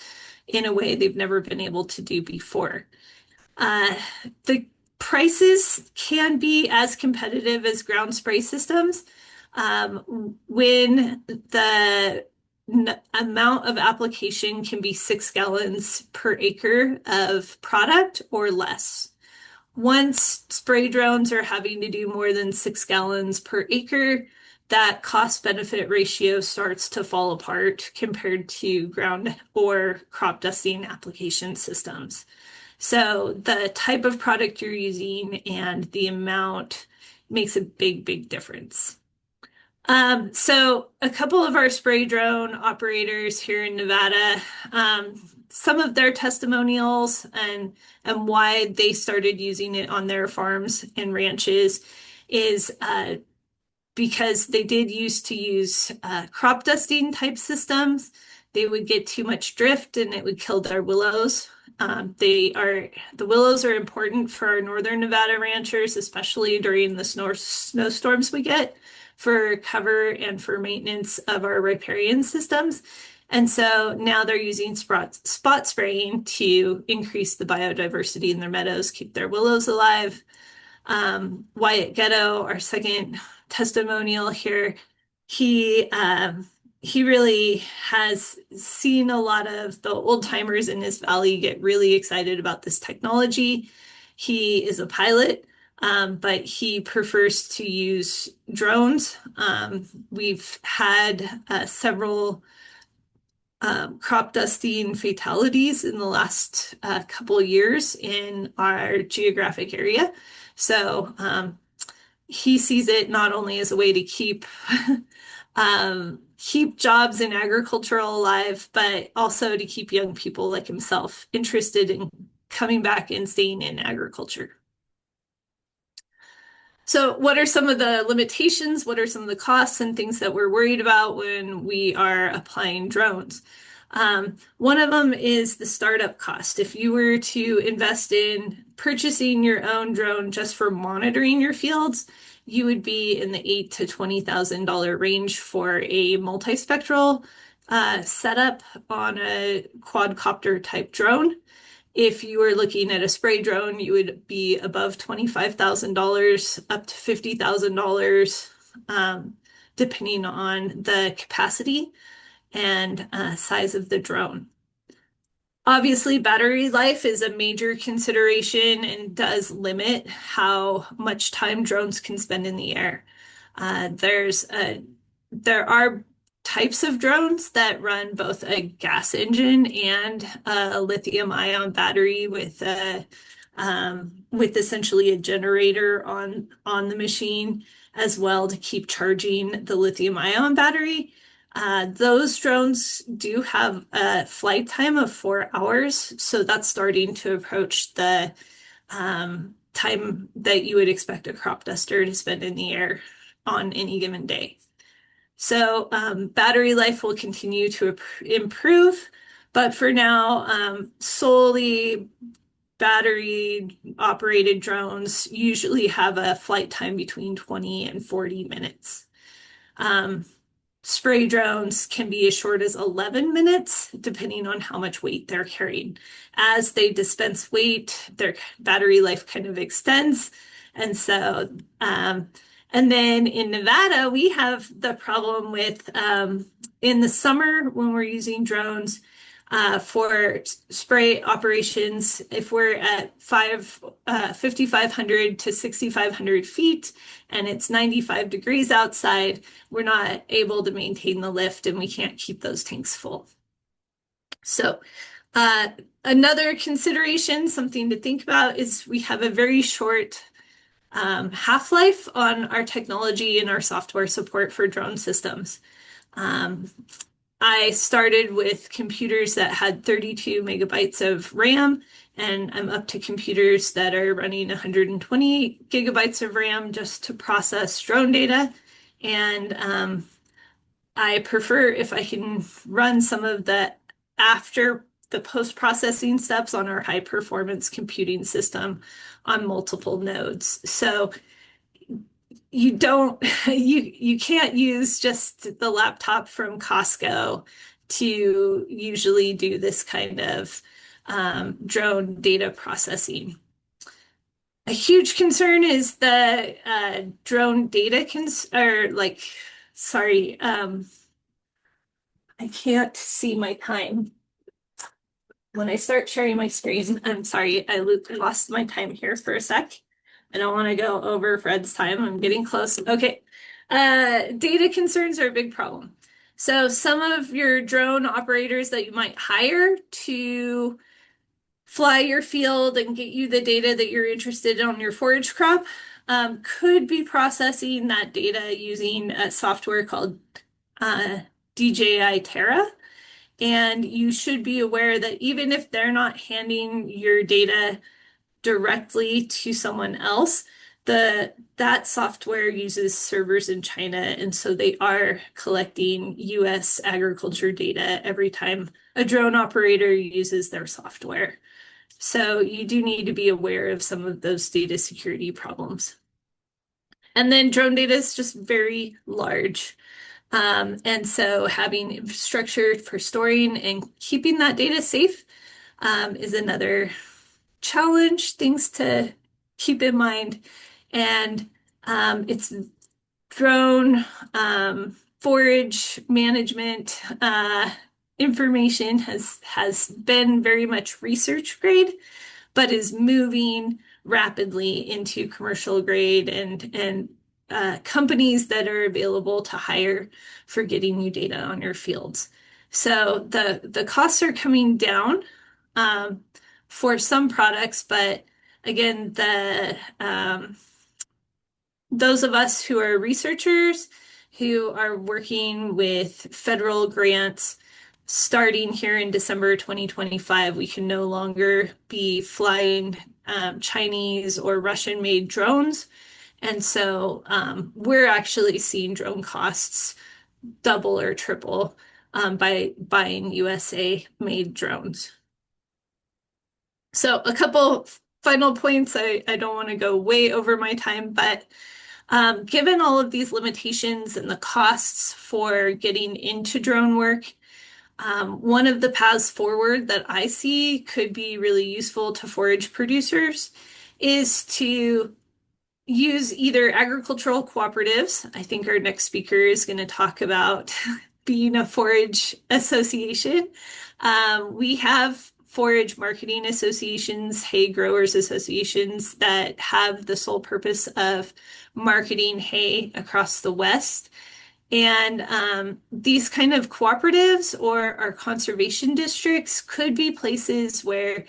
in a way they've never been able to do before. The prices can be as competitive as ground spray systems when the amount of application can be 6 gallons per acre of product or less. Once spray drones are having to do more than 6 gallons per acre, that cost benefit ratio starts to fall apart compared to ground or crop dusting application systems. So the type of product you're using and the amount makes a big, big difference. So a couple of our spray drone operators here in Nevada, some of their testimonials and why they started using it on their farms and ranches is because they did used to use crop dusting type systems. They would get too much drift and it would kill their willows. The willows are important for our northern Nevada ranchers, especially during the snowstorms we get, for cover and for maintenance of our riparian systems. And so now they're using spot spraying to increase the biodiversity in their meadows, keep their willows alive. Wyatt Ghetto, our second testimonial here, he really has seen a lot of the old timers in his valley get really excited about this technology. He is a pilot, but he prefers to use drones. We've had several crop dusting fatalities in the last couple of years in our geographic area. So he sees it not only as a way to keep jobs in agriculture alive, but also to keep young people like himself interested in coming back and staying in agriculture. So what are some of the limitations? What are some of the costs and things that we're worried about when we are applying drones? One of them is the startup cost. If you were to invest in purchasing your own drone just for monitoring your fields, you would be in the $8,000 to $20,000 range for a multispectral setup on a quadcopter type drone. If you were looking at a spray drone, you would be above $25,000 up to $50,000, depending on the capacity and size of the drone. Obviously, battery life is a major consideration and does limit how much time drones can spend in the air. There are types of drones that run both a gas engine and a lithium-ion battery with essentially a generator on the machine as well to keep charging the lithium-ion battery. Those drones do have a flight time of 4 hours, so that's starting to approach the time that you would expect a crop duster to spend in the air on any given day. So battery life will continue to improve, but for now, solely battery operated drones usually have a flight time between 20 and 40 minutes. spray drones can be as short as 11 minutes, depending on how much weight they're carrying. As they dispense weight, their battery life kind of extends. And so, and then in Nevada, we have the problem with in the summer when we're using drones for spray operations, if we're at 5,500 to 6,500 feet and it's 95 degrees outside, we're not able to maintain the lift and we can't keep those tanks full. So another consideration, something to think about, is we have a very short half-life on our technology and our software support for drone systems. I started with computers that had 32 megabytes of RAM, and I'm up to computers that are running 120 gigabytes of RAM just to process drone data. And I prefer if I can run some of the after the post-processing steps on our high-performance computing system on multiple nodes. So you can't use just the laptop from Costco to usually do this kind of drone data processing. A huge concern is the drone data I can't see my time. When I start sharing my screen, I'm sorry, I lost my time here for a sec. I don't want to go over Fred's time. I'm getting close. Okay. Data concerns are a big problem. So some of your drone operators that you might hire to fly your field and get you the data that you're interested in on your forage crop could be processing that data using a software called DJI Terra. And you should be aware that even if they're not handing your data directly to someone else, that software uses servers in China, and so they are collecting US agriculture data every time a drone operator uses their software. So you do need to be aware of some of those data security problems. And then drone data is just very large. And so having infrastructure for storing and keeping that data safe is another challenge, things to keep in mind. And it's drone forage management information has been very much research grade, but is moving rapidly into commercial grade and companies that are available to hire for getting you data on your fields. So the costs are coming down for some products, but again, those of us who are researchers who are working with federal grants starting here in December 2025, we can no longer be flying Chinese or Russian-made drones. And so we're actually seeing drone costs double or triple by buying USA-made drones. So a couple final points. I don't want to go way over my time, but given all of these limitations and the costs for getting into drone work, one of the paths forward that I see could be really useful to forage producers is to use either agricultural cooperatives. I think our next speaker is going to talk about being a forage association. We have forage marketing associations, hay growers associations that have the sole purpose of marketing hay across the West. And these kind of cooperatives or our conservation districts could be places where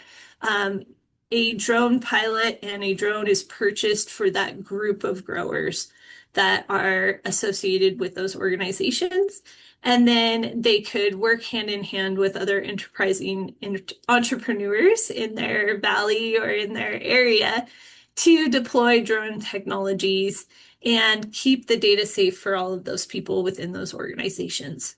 a drone pilot and a drone is purchased for that group of growers that are associated with those organizations. And then they could work hand in hand with other enterprising entrepreneurs in their valley or in their area to deploy drone technologies and keep the data safe for all of those people within those organizations.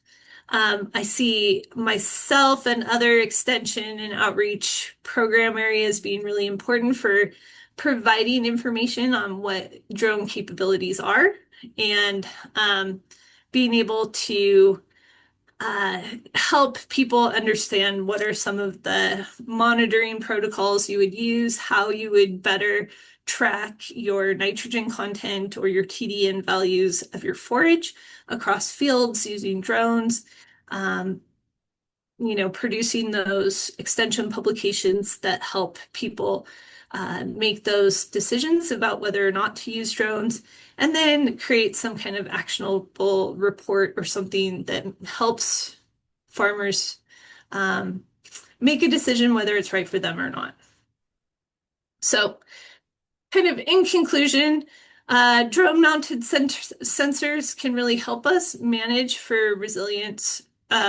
I see myself and other extension and outreach program areas being really important for providing information on what drone capabilities are and being able to help people understand what are some of the monitoring protocols you would use, how you would better track your nitrogen content or your TDN values of your forage across fields using drones. Producing those extension publications that help people make those decisions about whether or not to use drones, and then create some kind of actionable report or something that helps farmers make a decision whether it's right for them or not. So, kind of in conclusion, drone-mounted sensors can really help us manage for resilient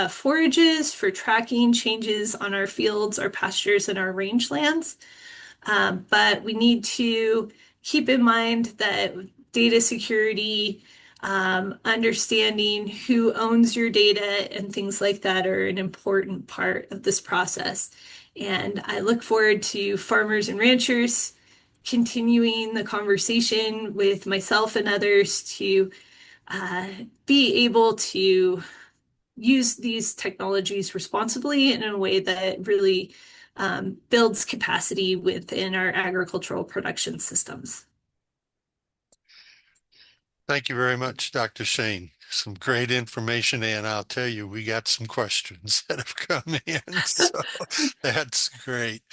forages, for tracking changes on our fields, our pastures, and our rangelands. But we need to keep in mind that data security, understanding who owns your data, and things like that are an important part of this process. And I look forward to farmers and ranchers continuing the conversation with myself and others to be able to use these technologies responsibly in a way that really builds capacity within our agricultural production systems. Thank you very much, Dr. Shane. Some great information, and I'll tell you, we got some questions that have come in, so that's great.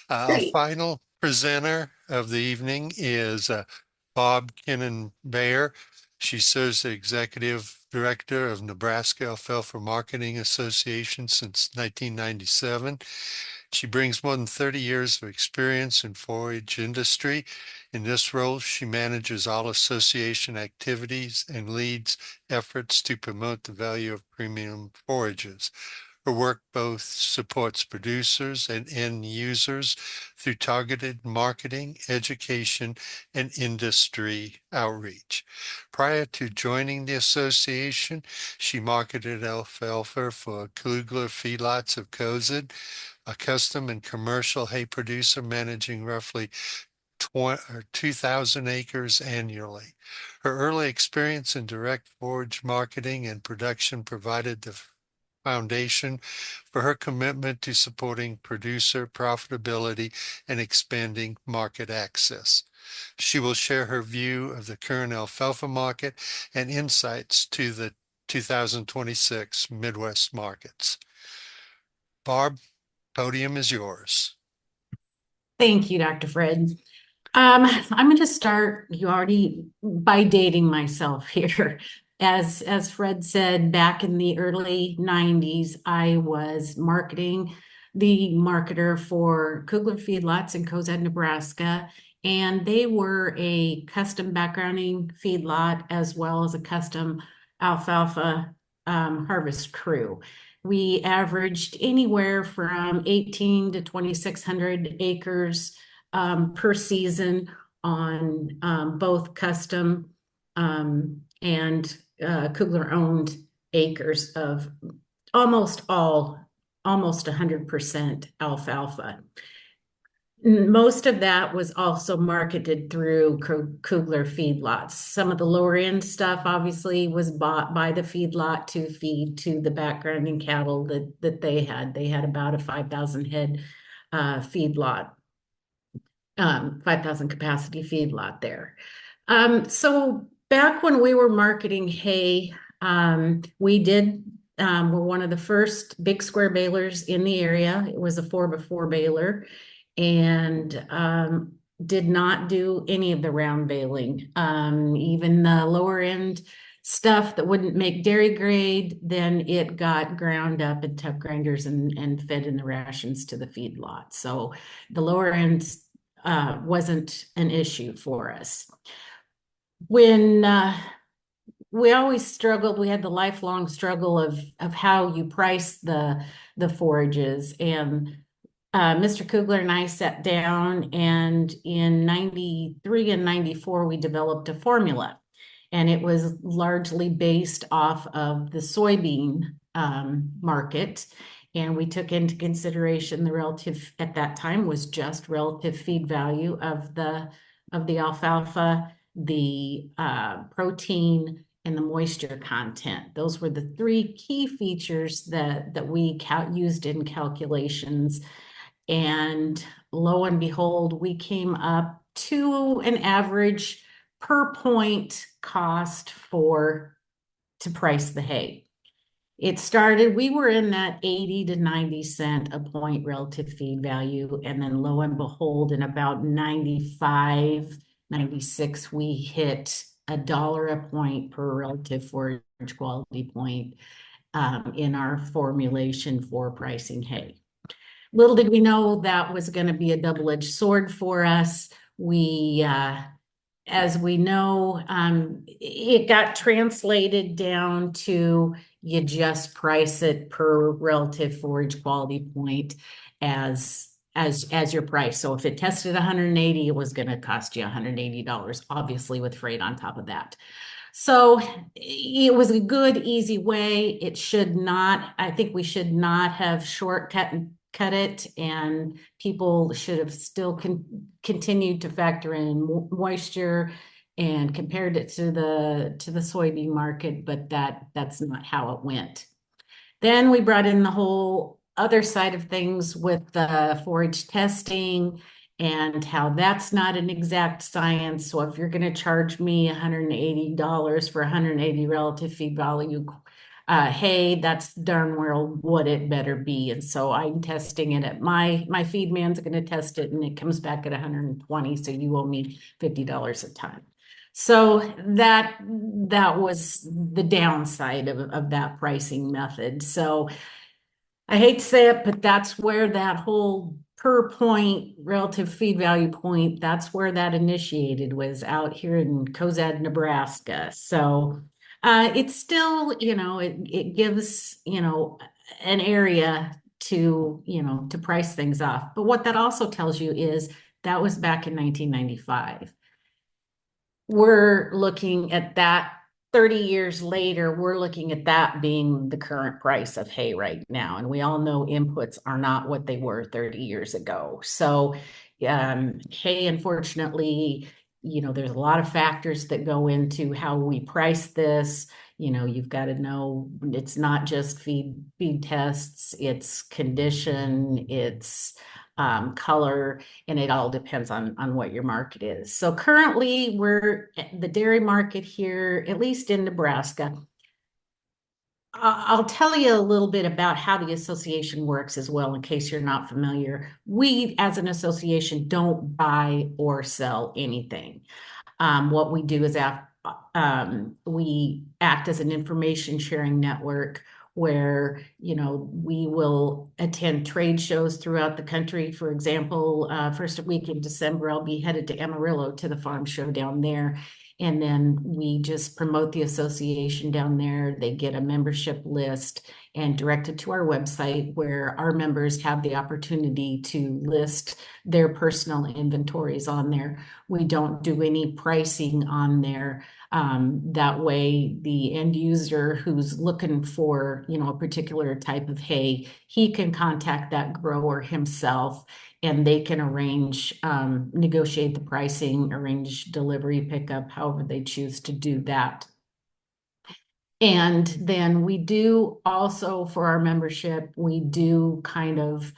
Our Great. final presenter of the evening is Barb Kinnan-Baier. She serves the Executive Director of Nebraska Alfalfa Marketing Association since 1997. She brings more than 30 years of experience in forage industry. In this role, she manages all association activities and leads efforts to promote the value of premium forages. Her work both supports producers and end users through targeted marketing, education, and industry outreach. Prior to joining the association, she marketed alfalfa for Klugler feedlots of Cozad, a custom and commercial hay producer managing roughly 2,000 acres annually. Her early experience in direct forage marketing and production provided the foundation for her commitment to supporting producer profitability and expanding market access. She will share her view of the current alfalfa market and insights to the 2026 Midwest markets. Barb, podium is yours. Thank you, Dr. Fred. I'm going to start by dating myself here. As Fred said, back in the early 90s, I was the marketer for Kugler feedlots in Cozad, Nebraska, and they were a custom backgrounding feedlot as well as a custom alfalfa harvest crew. We averaged anywhere from 18 to 2,600 acres per season on both custom and Kugler-owned acres of almost 100% alfalfa. Most of that was also marketed through Kugler feedlots. Some of the lower end stuff obviously was bought by the feedlot to feed to the backgrounding cattle that they had. They had about a 5,000 head feedlot, 5,000 capacity feedlot there. So back when we were marketing hay, we're one of the first big square balers in the area. It was a 4x4 baler, and did not do any of the round baling. Even the lower end stuff that wouldn't make dairy grade, then it got ground up in tub grinders and fed in the rations to the feedlot. So the lower end wasn't an issue for us. When we always struggled, we had the lifelong struggle of how you price the forages, and Mr. Kugler and I sat down, and in 93 and 94, we developed a formula, and it was largely based off of the soybean market. And we took into consideration the relative, at that time, was just relative feed value of the alfalfa, the protein, and the moisture content. Those were the three key features that we used in calculations. And lo and behold, we came up to an average per point cost to price the hay. It started, we were in that 80 to 90 cent a point relative feed value. And then lo and behold, in about 95, 96, we hit $1 a point per relative forage quality point in our formulation for pricing hay. Little did we know that was going to be a double-edged sword for us. As we know, it got translated down to you just price it per relative forage quality point as your price. So if it tested 180, it was going to cost you $180, obviously with freight on top of that. So it was a good, easy way. It should not, I think we should not have cut it, and people should have still continued to factor in moisture and compared it to the soybean market, but that's not how it went. Then we brought in the whole other side of things with the forage testing and how that's not an exact science. So if you're going to charge me $180 for 180 relative feed value hay, that's darn well what it better be. And so I'm testing it at my feed man's going to test it, and it comes back at 120. So you owe me $50 a ton. So that was the downside of that pricing method. So I hate to say it, but that's where that whole per point relative feed value point, that's where that initiated, was out here in Cozad, Nebraska. So it's still, it gives, an area to price things off. But what that also tells you is that was back in 1995. We're looking at that 30 years later, we're looking at that being the current price of hay right now. And we all know inputs are not what they were 30 years ago. So hay, unfortunately, there's a lot of factors that go into how we price this. You've got to know it's not just feed tests, it's condition, it's color, and it all depends on what your market is. So currently we're the dairy market here, at least in Nebraska. I'll tell you a little bit about how the association works as well, in case you're not familiar. We, as an association, don't buy or sell anything. What we do is we act as an information sharing network where, we will attend trade shows throughout the country. For example, first week in December, I'll be headed to Amarillo to the farm show down there. And then we just promote the association down there. They get a membership list and directed to our website, where our members have the opportunity to list their personal inventories on there. We don't do any pricing on there. That way, the end user who's looking for, a particular type of hay, he can contact that grower himself, and they can negotiate the pricing, arrange delivery, pickup, however they choose to do that. And then we do also, for our membership, we do kind of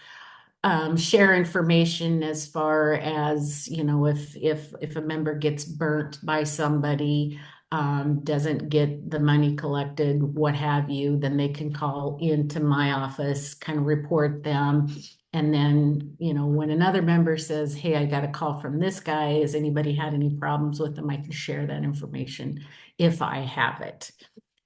share information as far as, if a member gets burnt by somebody, doesn't get the money collected, what have you, then they can call into my office, kind of report them. And then, when another member says, hey, I got a call from this guy, has anybody had any problems with them, I can share that information if I have it.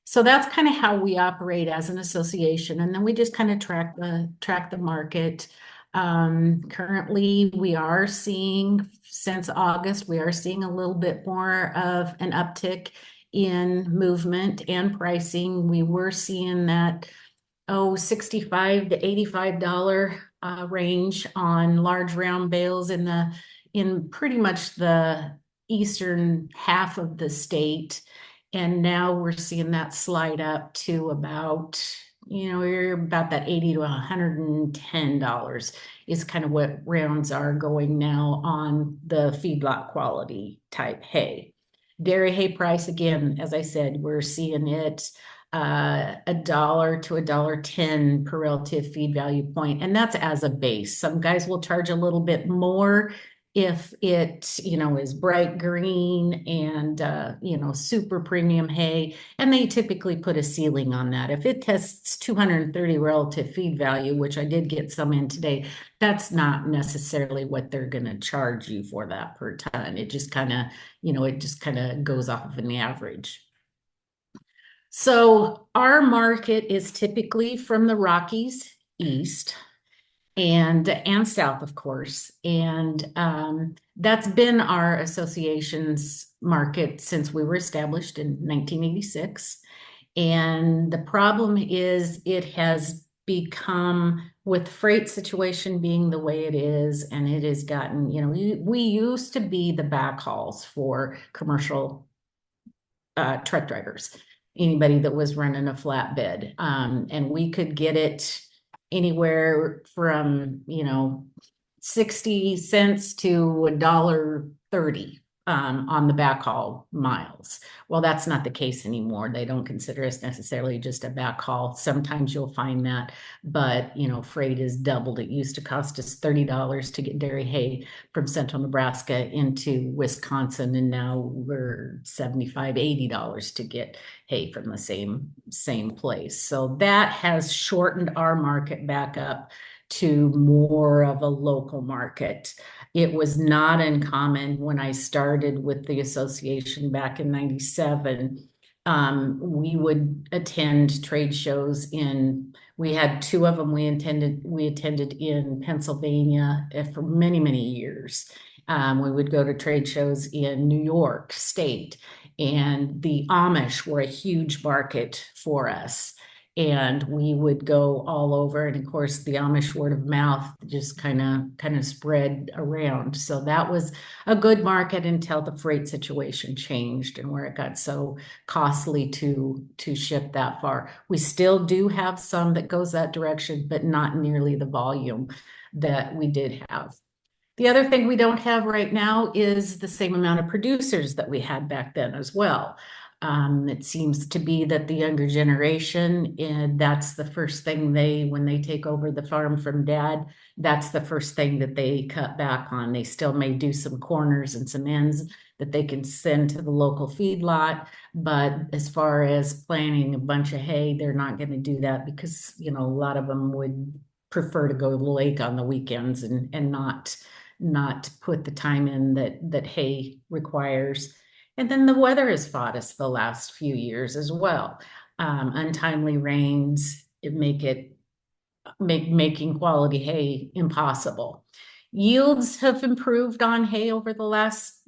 So that's kind of how we operate as an association. And then we just kind of track the market. Currently, we are seeing, since August, we are seeing a little bit more of an uptick in movement and pricing. We were seeing that, $65 to $85 range on large round bales in pretty much the eastern half of the state. And now we're seeing that slide up to about, we're about that $80 to $110 is kind of what rounds are going now on the feedlot quality type hay. Dairy hay price, again, as I said, we're seeing it $1 to $1.10 per relative feed value point, and that's as a base. Some guys will charge a little bit more if it, is bright green and, super premium hay, and they typically put a ceiling on that. If it tests 230 relative feed value, which I did get some in today, that's not necessarily what they're going to charge you for that per ton. It just kind of, goes off of an average. So our market is typically from the Rockies east and south, of course. And that's been our association's market since we were established in 1986. And the problem is it has become, with freight situation being the way it is, and it has gotten, we used to be the backhauls for commercial truck drivers, anybody that was running a flatbed. And we could get it anywhere from, 60 cents to $1.30 on the backhaul miles. Well, that's not the case anymore. They don't consider us necessarily just a backhaul. Sometimes you'll find that, but freight is doubled. It used to cost us $30 to get dairy hay from central Nebraska into Wisconsin, and now we're $75, $80 to get hay from the same place. So that has shortened our market back up to more of a local market. It was not uncommon when I started with the association back in 97. We would attend trade shows we had two of them we attended in Pennsylvania for many, many years. We would go to trade shows in New York State, and the Amish were a huge market for us. And we would go all over, and of course the Amish word of mouth just kind of spread around. So that was a good market until the freight situation changed and where it got so costly to ship that far. We still do have some that goes that direction, but not nearly the volume that we did have. The other thing we don't have right now is the same amount of producers that we had back then as well. It seems to be that the younger generation, and that's the first thing when they take over the farm from dad, that's the first thing that they cut back on. They still may do some corners and some ends that they can send to the local feedlot, but as far as planting a bunch of hay, they're not going to do that because, a lot of them would prefer to go to the lake on the weekends and not put the time in that hay requires. And then the weather has fought us the last few years as well. Untimely rains making quality hay impossible. Yields have improved on hay over the last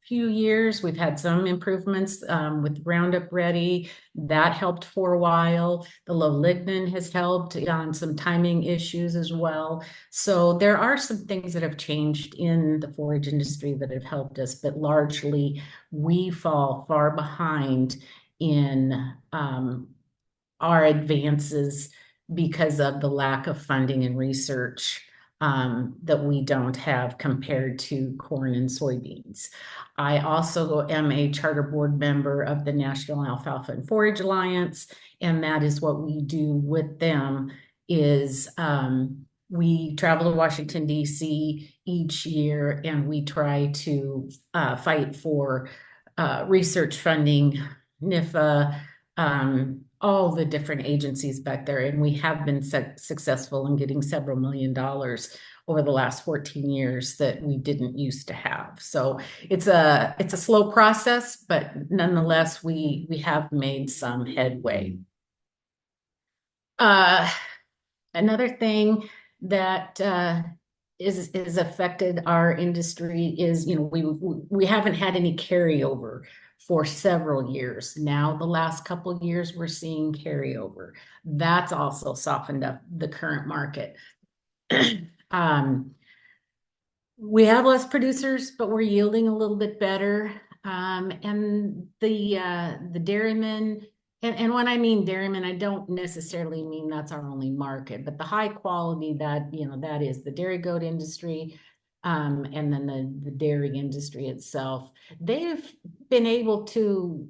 few years. We've had some improvements with Roundup Ready. That helped for a while. The low lignin has helped on some timing issues as well. So there are some things that have changed in the forage industry that have helped us, but largely we fall far behind in our advances because of the lack of funding and research that we don't have compared to corn and soybeans. I also am a charter board member of the National Alfalfa and Forage Alliance, and that is what we do with them is we travel to Washington, D.C. each year, and we try to fight for research funding, NIFA, all the different agencies back there, and we have been successful in getting several $1 million over the last 14 years that we didn't used to have. So it's a slow process, but nonetheless, we have made some headway. Another thing that is affected our industry is, we haven't had any carryover for several years. Now, the last couple of years, we're seeing carryover. That's also softened up the current market. We have less producers, but we're yielding a little bit better. And the dairymen, and when I mean dairymen, I don't necessarily mean that's our only market, but the high quality that is the dairy goat industry, and then the dairy industry itself. They've been able to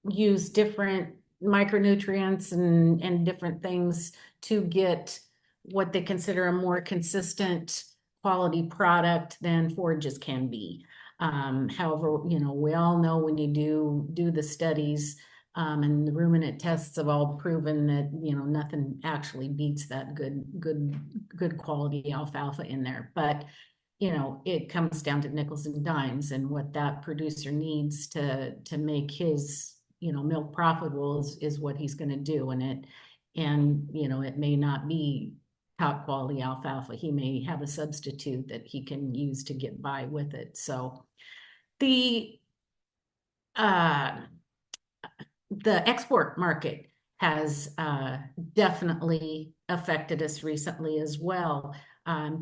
use different micronutrients and different things to get what they consider a more consistent quality product than forages can be. However, you know, we all know when you do the studies, and the ruminant tests have all proven that, you know, nothing actually beats that good quality alfalfa in there. But you know, it comes down to nickels and dimes, and what that producer needs to make his, you know, milk profitable is what he's going to do. And you know, it may not be top quality alfalfa. He may have a substitute that he can use to get by with it. So the uh the export market has definitely affected us recently as well.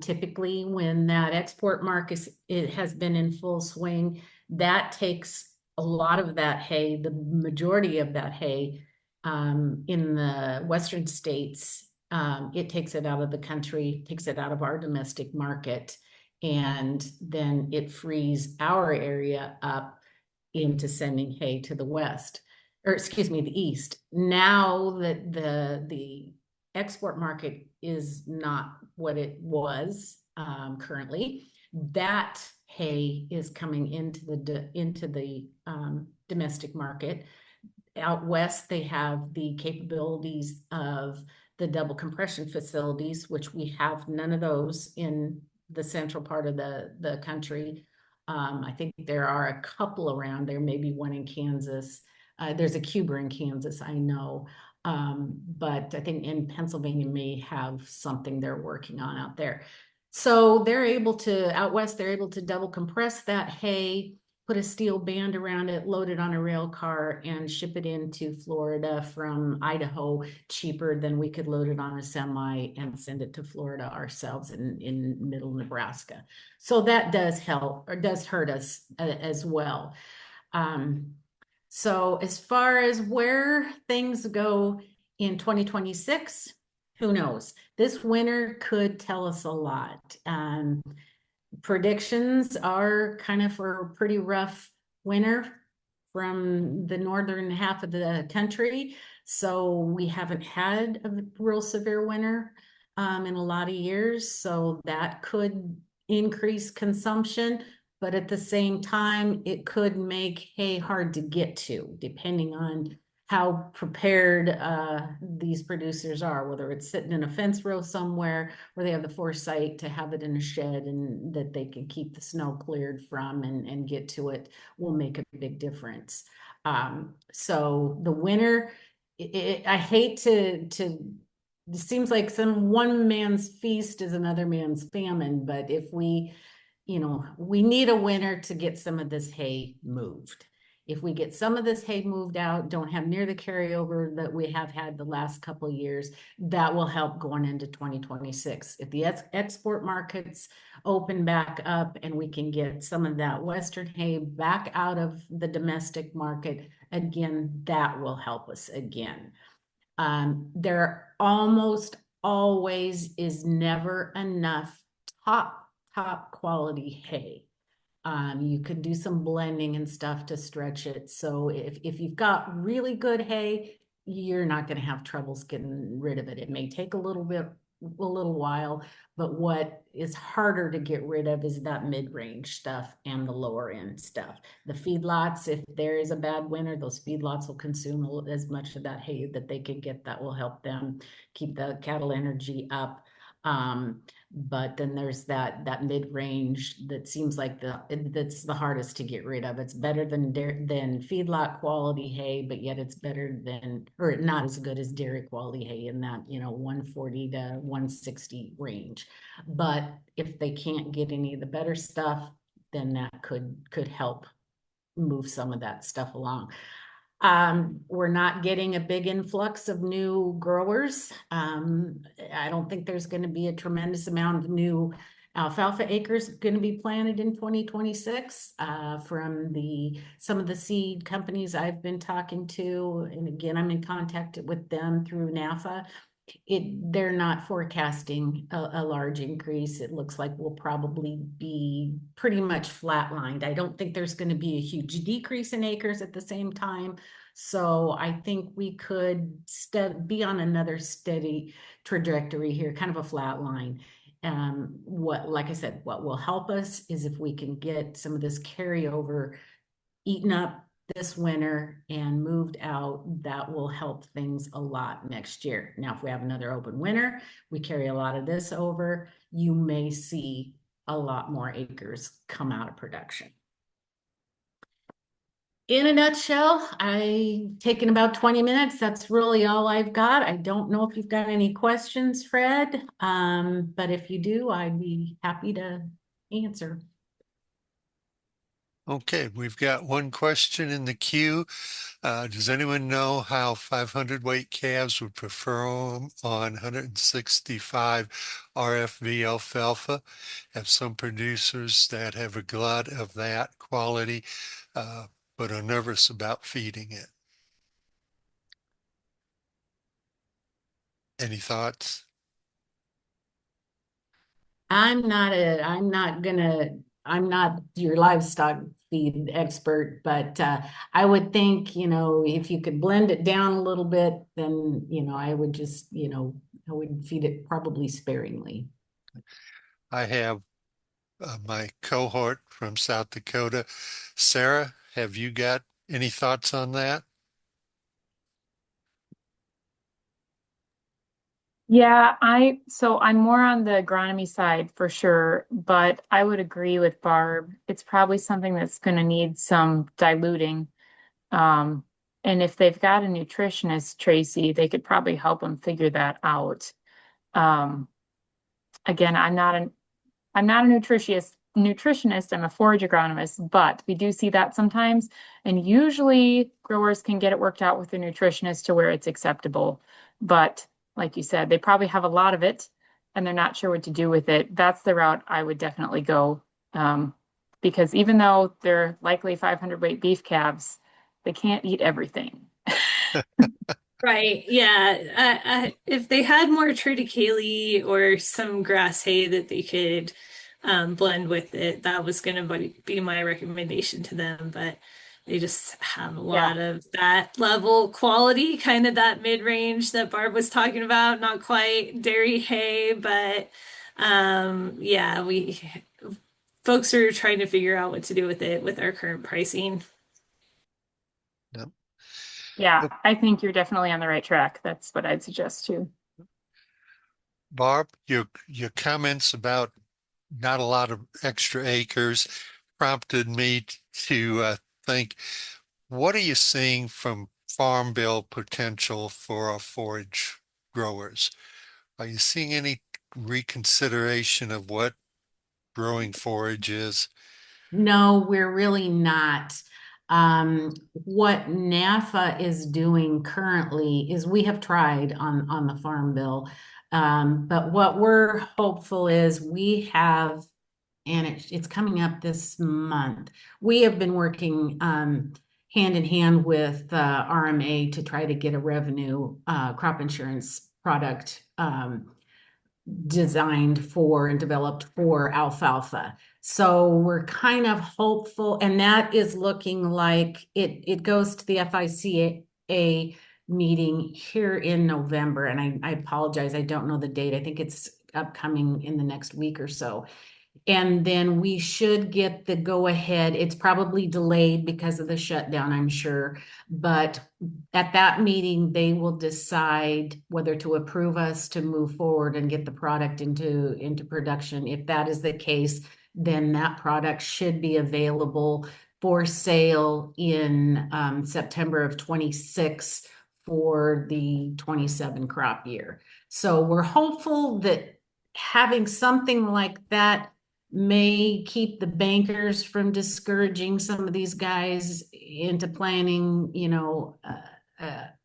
Typically, when that export market it has been in full swing, that takes a lot of that hay, the majority of that hay in the Western states. It takes it out of the country, takes it out of our domestic market, and then it frees our area up into sending hay to the West, or excuse me, the East. Now that the export market is not what it was currently, that hay is coming into the domestic market. Out West, they have the capabilities of the double compression facilities, which we have none of those in the central part of the country. I think there are a couple around there, maybe one in Kansas. There's a Cuber in Kansas, I know. But I think in Pennsylvania may have something they're working on out there. So they're able to, out West, they're able to double compress that hay, put a steel band around it, load it on a rail car, and ship it into Florida from Idaho cheaper than we could load it on a semi and send it to Florida ourselves in middle Nebraska. So that does help, or does hurt us as well. So as far as where things go in 2026, who knows? This winter could tell us a lot. Predictions are kind of for a pretty rough winter from the northern half of the country. So we haven't had a real severe winter in a lot of years. So that could increase consumption, but at the same time, it could make hay hard to get to, depending on how prepared these producers are, whether it's sitting in a fence row somewhere where they have the foresight to have it in a shed and that they can keep the snow cleared from and get to it will make a big difference. So the winter, I hate to it seems like some one man's feast is another man's famine, but if we, you know, we need a winter to get some of this hay moved. If we get some of this hay moved out, don't have near the carryover that we have had the last couple of years, that will help going into 2026. If the export markets open back up and we can get some of that Western hay back out of the domestic market, again, that will help us again. There almost always is never enough top quality hay. You could do some blending and stuff to stretch it. So if you've got really good hay, you're not going to have troubles getting rid of it. It may take a little while, but what is harder to get rid of is that mid-range stuff and the lower end stuff. The feedlots, if there is a bad winter, those feedlots will consume as much of that hay that they can get. That will help them keep the cattle energy up. But then there's that mid-range that seems like that's the hardest to get rid of. It's better than feedlot quality hay, but yet it's better than, or not as good as dairy quality hay in that, you know, 140 to 160 range. But if they can't get any of the better stuff, then that could help move some of that stuff along. We're not getting a big influx of new growers. I don't think there's going to be a tremendous amount of new alfalfa acres going to be planted in 2026 from some of the seed companies I've been talking to. And again, I'm in contact with them through NAFA. they're not forecasting a large increase. It looks like we'll probably be pretty much flatlined. I don't think there's going to be a huge decrease in acres at the same time. So I think we could be on another steady trajectory here, kind of a flat line. Like I said, what will help us is if we can get some of this carryover eaten up this winter and moved out, that will help things a lot next year. Now, if we have another open winter, we carry a lot of this over, you may see a lot more acres come out of production. In a nutshell, I've taken about 20 minutes. That's really all I've got. I don't know if you've got any questions, Fred, but if you do, I'd be happy to answer. Okay, we've got one question in the queue. Does anyone know how 500 weight calves would perform on 165 RFV alfalfa? Have some producers that have a glut of that quality, but are nervous about feeding it. Any thoughts? I'm not your livestock feed expert, but I would think, if you could blend it down a little bit, then, I would just, I would feed it probably sparingly. I have my cohort from South Dakota. Sarah, have you got any thoughts on that? Yeah, so I'm more on the agronomy side for sure, but I would agree with Barb. It's probably something that's going to need some diluting. Um, and if they've got a nutritionist, Tracy, they could probably help them figure that out. Um, again, I'm not a nutritionist, I'm a forage agronomist, but we do see that sometimes. And usually growers can get it worked out with a nutritionist to where it's acceptable. But like you said, they probably have a lot of it and they're not sure what to do with it. That's the route I would definitely go. Because even though they're likely 500 weight beef calves, they can't eat everything. Right. Yeah. If they had more triticale or some grass hay that they could blend with it, that was going to be my recommendation to them. But they just have a Yeah. lot of that level quality, kind of that mid-range that Barb was talking about. Not quite dairy hay, but yeah, folks are trying to figure out what to do with it with our current pricing. No. Yeah, I think you're definitely on the right track. That's what I'd suggest too. Barb, your comments about not a lot of extra acres prompted me to think, what are you seeing from farm bill potential for our forage growers? Are you seeing any reconsideration of what growing forage is? No, we're really not. What NAFA is doing currently is we have tried on the Farm Bill. But what we're hopeful is we have, and it's coming up this month. We have been working hand in hand with RMA to try to get a revenue crop insurance product designed for and developed for alfalfa. So we're kind of hopeful, and that is looking like it goes to the FICA meeting here in November. And I apologize, I don't know the date. I think it's upcoming in the next week or so. And then we should get the go ahead. It's probably delayed because of the shutdown, I'm sure. But at that meeting, they will decide whether to approve us to move forward and get the product into production. If that is the case, then that product should be available for sale in September of 26 for the 27 crop year. So we're hopeful that having something like that may keep the bankers from discouraging some of these guys into planning,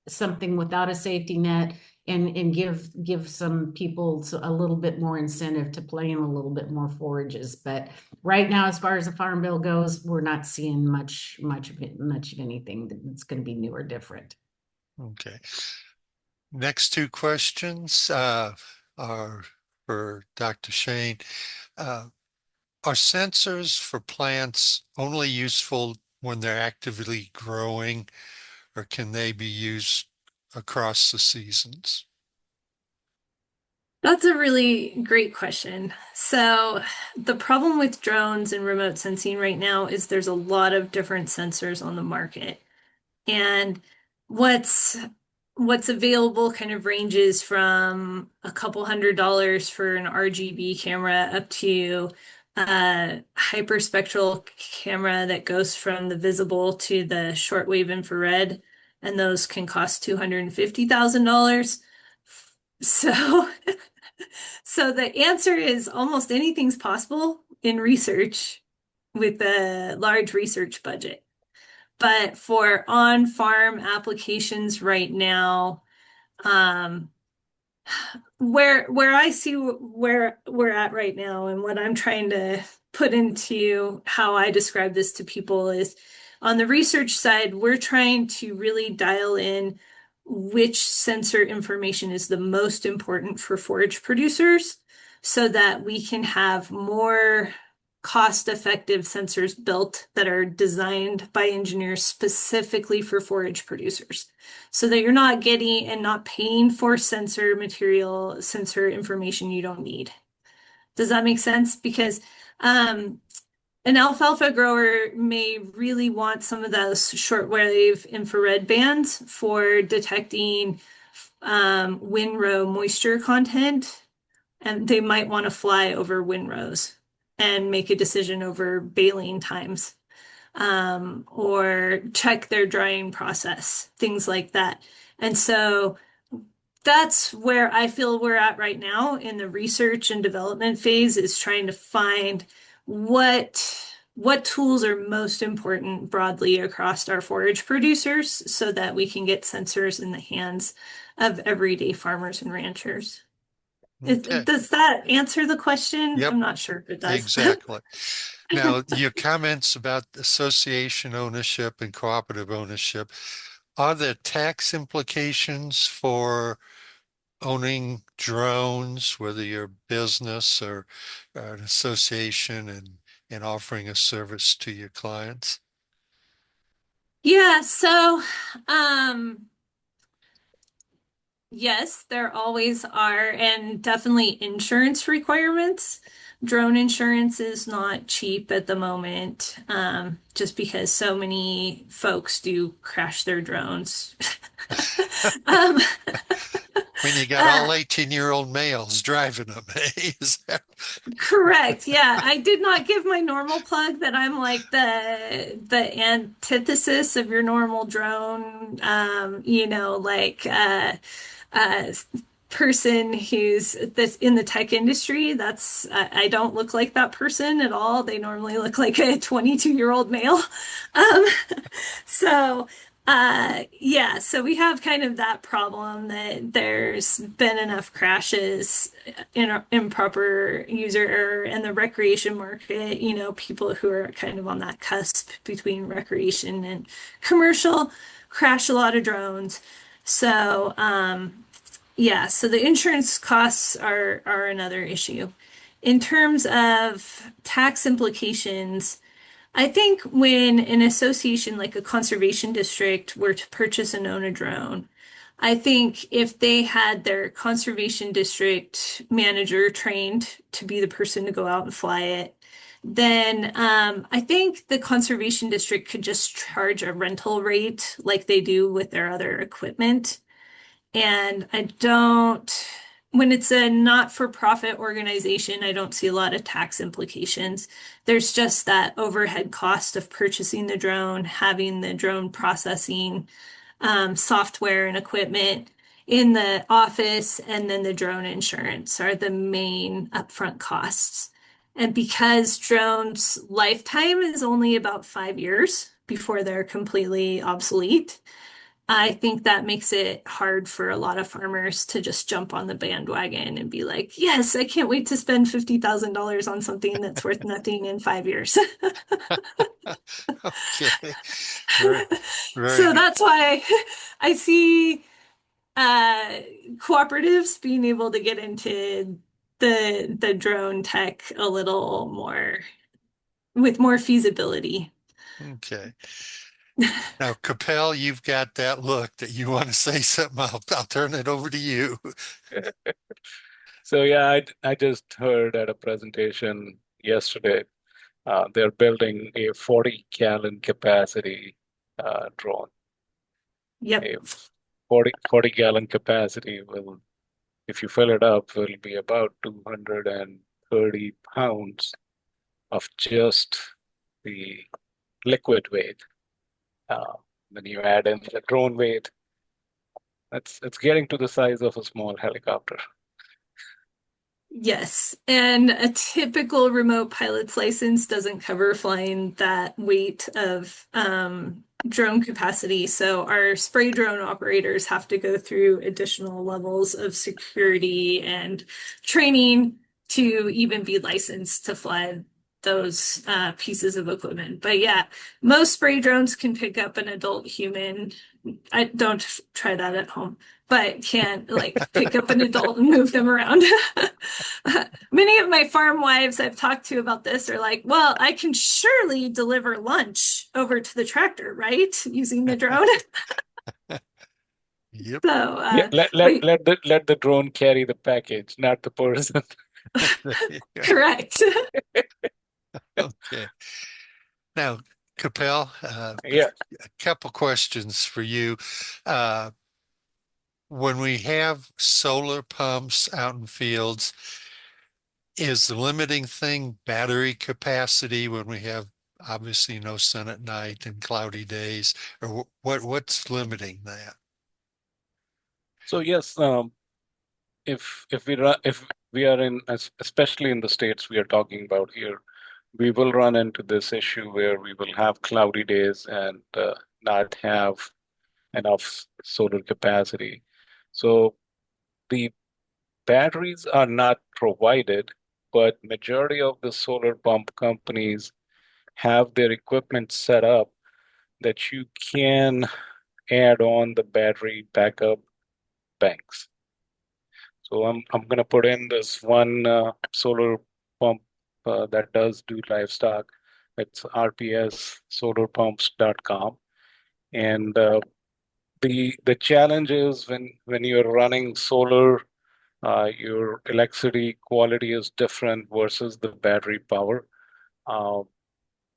something without a safety net, and give some people a little bit more incentive to plan a little bit more forages. But right now, as far as the Farm Bill goes, we're not seeing much of anything that's going to be new or different. Okay. Next two questions are for Dr. Shane. Uh, are sensors for plants only useful when they're actively growing, or can they be used across the seasons? That's a really great question. So, the problem with drones and remote sensing right now is there's a lot of different sensors on the market. And what's what's available kind of ranges from a couple $100s for an RGB camera up to a hyperspectral camera that goes from the visible to the shortwave infrared, and those can cost $250,000. So, so the answer is almost anything's possible in research with a large research budget. But for on-farm applications right now, um, where I see where we're at right now and what I'm trying to put into how I describe this to people is on the research side, we're trying to really dial in which sensor information is the most important for forage producers so that we can have more cost-effective sensors built that are designed by engineers specifically for forage producers so that you're not getting and not paying for sensor material, sensor information you don't need. Does that make sense? Because an alfalfa grower may really want some of those shortwave infrared bands for detecting windrow moisture content, and they might want to fly over windrows and make a decision over baling times, or check their drying process, things like that. And so that's where I feel we're at right now in the research and development phase is trying to find what tools are most important broadly across our forage producers so that we can get sensors in the hands of everyday farmers and ranchers. Okay. Does that answer the question? Yep, I'm not sure if it does. exactly. Now, your comments about association ownership and cooperative ownership, are there tax implications for owning drones, whether you're a business or an association and offering a service to your clients? Yeah, so um yes, there always are, and definitely insurance requirements. Drone insurance is not cheap at the moment, just because so many folks do crash their drones. Um, When you got uh, all 18-year-old males driving them, eh? Correct. Yeah, I did not give my normal plug that I'm like the antithesis of your normal drone. Like uh person who's that's in the tech industry. That's I don't look like that person at all. They normally look like a 22-year-old male. Um, so, yeah, so we have kind of that problem that there's been enough crashes in improper user error and the recreation market, people who are kind of on that cusp between recreation and commercial crash a lot of drones. So, yeah, so the insurance costs are another issue. In terms of tax implications, I think when an association like a conservation district were to purchase and own a drone, I think if they had their conservation district manager trained to be the person to go out and fly it, then I think the conservation district could just charge a rental rate like they do with their other equipment. And when it's a not-for-profit organization, I don't see a lot of tax implications. There's just that overhead cost of purchasing the drone, having the drone processing software and equipment in the office, and then the drone insurance are the main upfront costs. And because drones' lifetime is only about 5 years before they're completely obsolete, I think that makes it hard for a lot of farmers to just jump on the bandwagon and be like, yes, I can't wait to spend $50,000 on something that's worth nothing in 5 years. Okay. Very, very So good. that's why I see cooperatives being able to get into the drone tech a little more with more feasibility. Okay. Now, Kapil, you've got that look that you want to say something. I'll turn it over to you. So yeah, I just heard at a presentation yesterday, they're building a 40-gallon capacity drone. Yep. A 40 gallon capacity will, if you fill it up, will be about 230 pounds of just the liquid weight. Uh, when you add in the drone weight, it's getting to the size of a small helicopter. Yes, and a typical remote pilot's license doesn't cover flying that weight of drone capacity. So our spray drone operators have to go through additional levels of security and training to even be licensed to fly those pieces of equipment. But yeah, most spray drones can pick up an adult human. I don't try that at home, but can like pick up an adult and move them around. Many of my farm wives I've talked to about this are like, well, I can surely deliver lunch over to the tractor, right? Using the drone. Yep. So, Yeah, but let the drone carry the package, not the person. correct. Okay. Now, Kapil, Yeah. a couple questions for you. Uh, when we have solar pumps out in fields, is the limiting thing battery capacity when we have obviously no sun at night and cloudy days, or what's limiting that? So yes, if we are in, especially in the states we are talking about here, we will run into this issue where we will have cloudy days and not have enough solar capacity. So the batteries are not provided, but majority of the solar pump companies have their equipment set up that you can add on the battery backup banks. So I'm gonna put in this one solar pump that does do livestock. It's rpssolarpumps.com, and the challenge is when you're running solar, your electricity quality is different versus the battery power. Uh,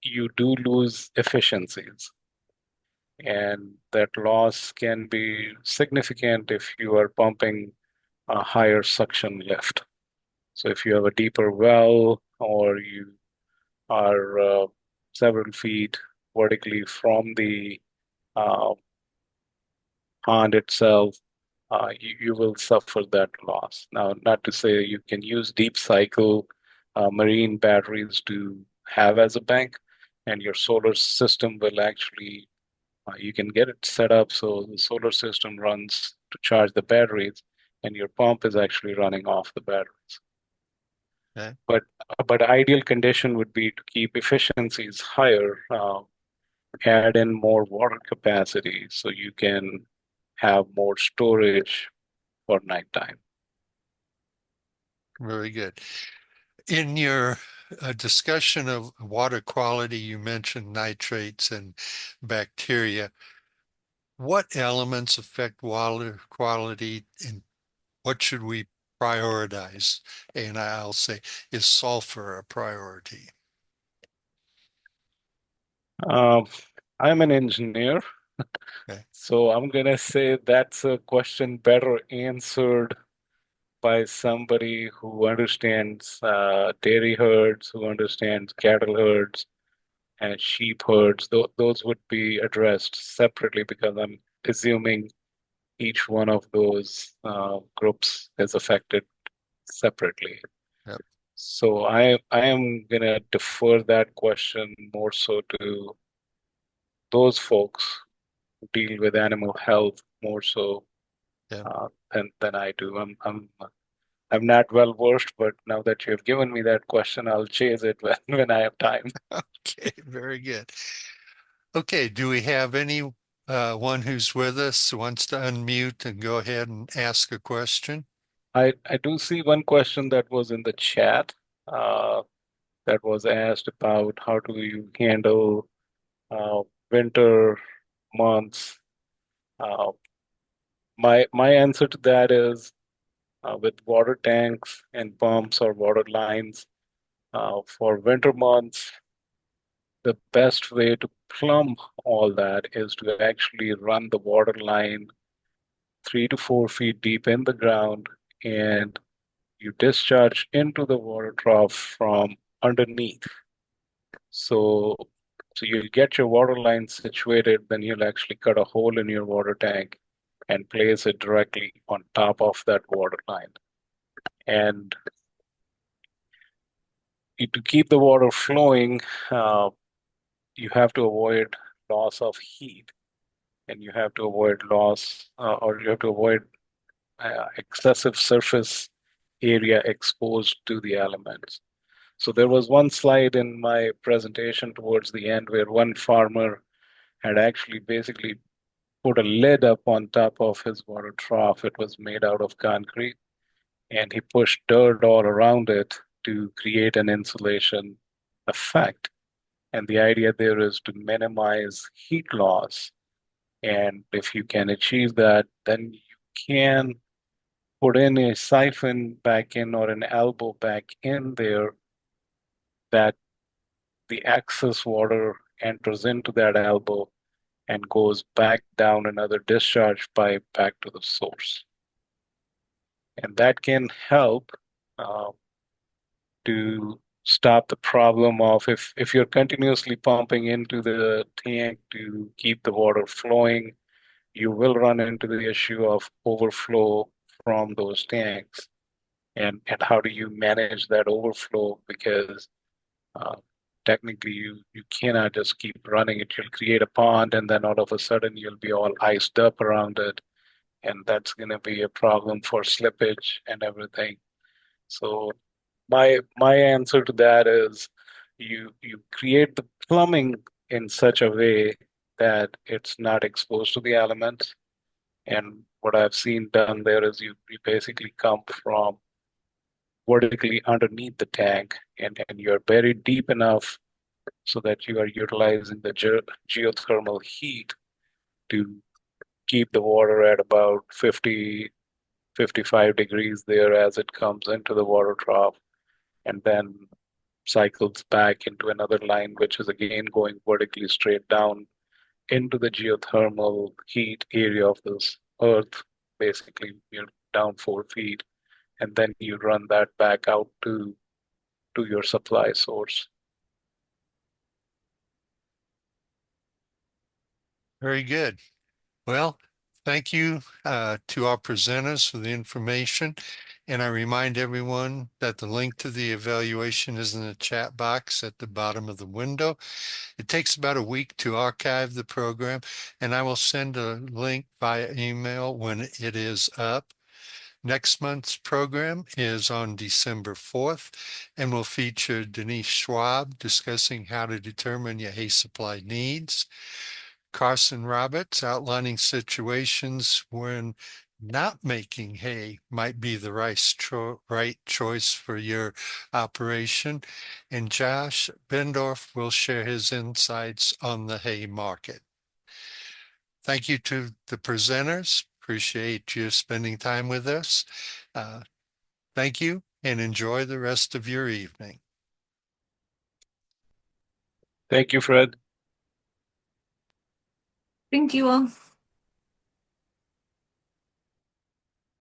you do lose efficiencies, and that loss can be significant if you are pumping a higher suction lift. So if you have a deeper well or you are several feet vertically from the uh, pond itself, you will suffer that loss. Now, not to say you can use deep cycle marine batteries to have as a bank, and your solar system will actually, you can get it set up so the solar system runs to charge the batteries, and your pump is actually running off the batteries. Okay. But ideal condition would be to keep efficiencies higher, add in more water capacity so you can have more storage for nighttime. Very good. In your discussion of water quality, you mentioned nitrates and bacteria. What elements affect water quality and what should we prioritize? And I'll say, is sulfur a priority? Um, I'm an engineer, Okay. so I'm gonna say that's a question better answered by somebody who understands dairy herds, who understands cattle herds, and sheep herds. Those would be addressed separately because I'm assuming each one of those groups is affected separately. Yep. So I am gonna defer that question more so to those folks who deal with animal health more so Yeah. than I do. I'm not well versed, but now that you've given me that question, I'll chase it when I have time. Okay. Very good. Okay. Do we have any one who's with us wants to unmute and go ahead and ask a question? I do see one question that was in the chat that was asked about how do you handle winter months. My answer to that is with water tanks and pumps or water lines for winter months, the best way to plumb all that is to actually run the water line 3 to 4 feet deep in the ground, and you discharge into the water trough from underneath. So, so you'll get your water line situated, then you'll actually cut a hole in your water tank and place it directly on top of that water line. And to keep the water flowing, you have to avoid loss of heat, and you have to avoid loss, or you have to avoid excessive surface area exposed to the elements. So there was one slide in my presentation towards the end where one farmer had actually basically put a lid up on top of his water trough. It was made out of concrete, and he pushed dirt all around it to create an insulation effect. And the idea there is to minimize heat loss. And if you can achieve that, then you can put in a siphon back in or an elbow back in there that the excess water enters into that elbow and goes back down another discharge pipe back to the source. And that can help uh, to stop the problem of if you're continuously pumping into the tank to keep the water flowing, you will run into the issue of overflow from those tanks. And how do you manage that overflow? Because uh, technically you cannot just keep running it. You'll create a pond and then all of a sudden you'll be all iced up around it. And that's going to be a problem for slippage and everything. So my answer to that is you create the plumbing in such a way that it's not exposed to the elements. And what I've seen done there is you basically come from vertically underneath the tank, and you're buried deep enough so that you are utilizing the geothermal heat to keep the water at about 50, 55 degrees there as it comes into the water trough, and then cycles back into another line, which is again going vertically straight down into the geothermal heat area of this earth. Basically, you're down 4 feet, and then you run that back out to your supply source. Very good. Well, thank you to our presenters for the information. And I remind everyone that the link to the evaluation is in the chat box at the bottom of the window. It takes about a week to archive the program, and I will send a link via email when it is up. Next month's program is on December 4th and will feature Denise Schwab discussing how to determine your hay supply needs. Carson Roberts outlining situations when not making hay might be the right choice for your operation. And Josh Bendorf will share his insights on the hay market. Thank you to the presenters. Appreciate you spending time with us. Thank you and enjoy the rest of your evening. Thank you, Fred. Thank you all.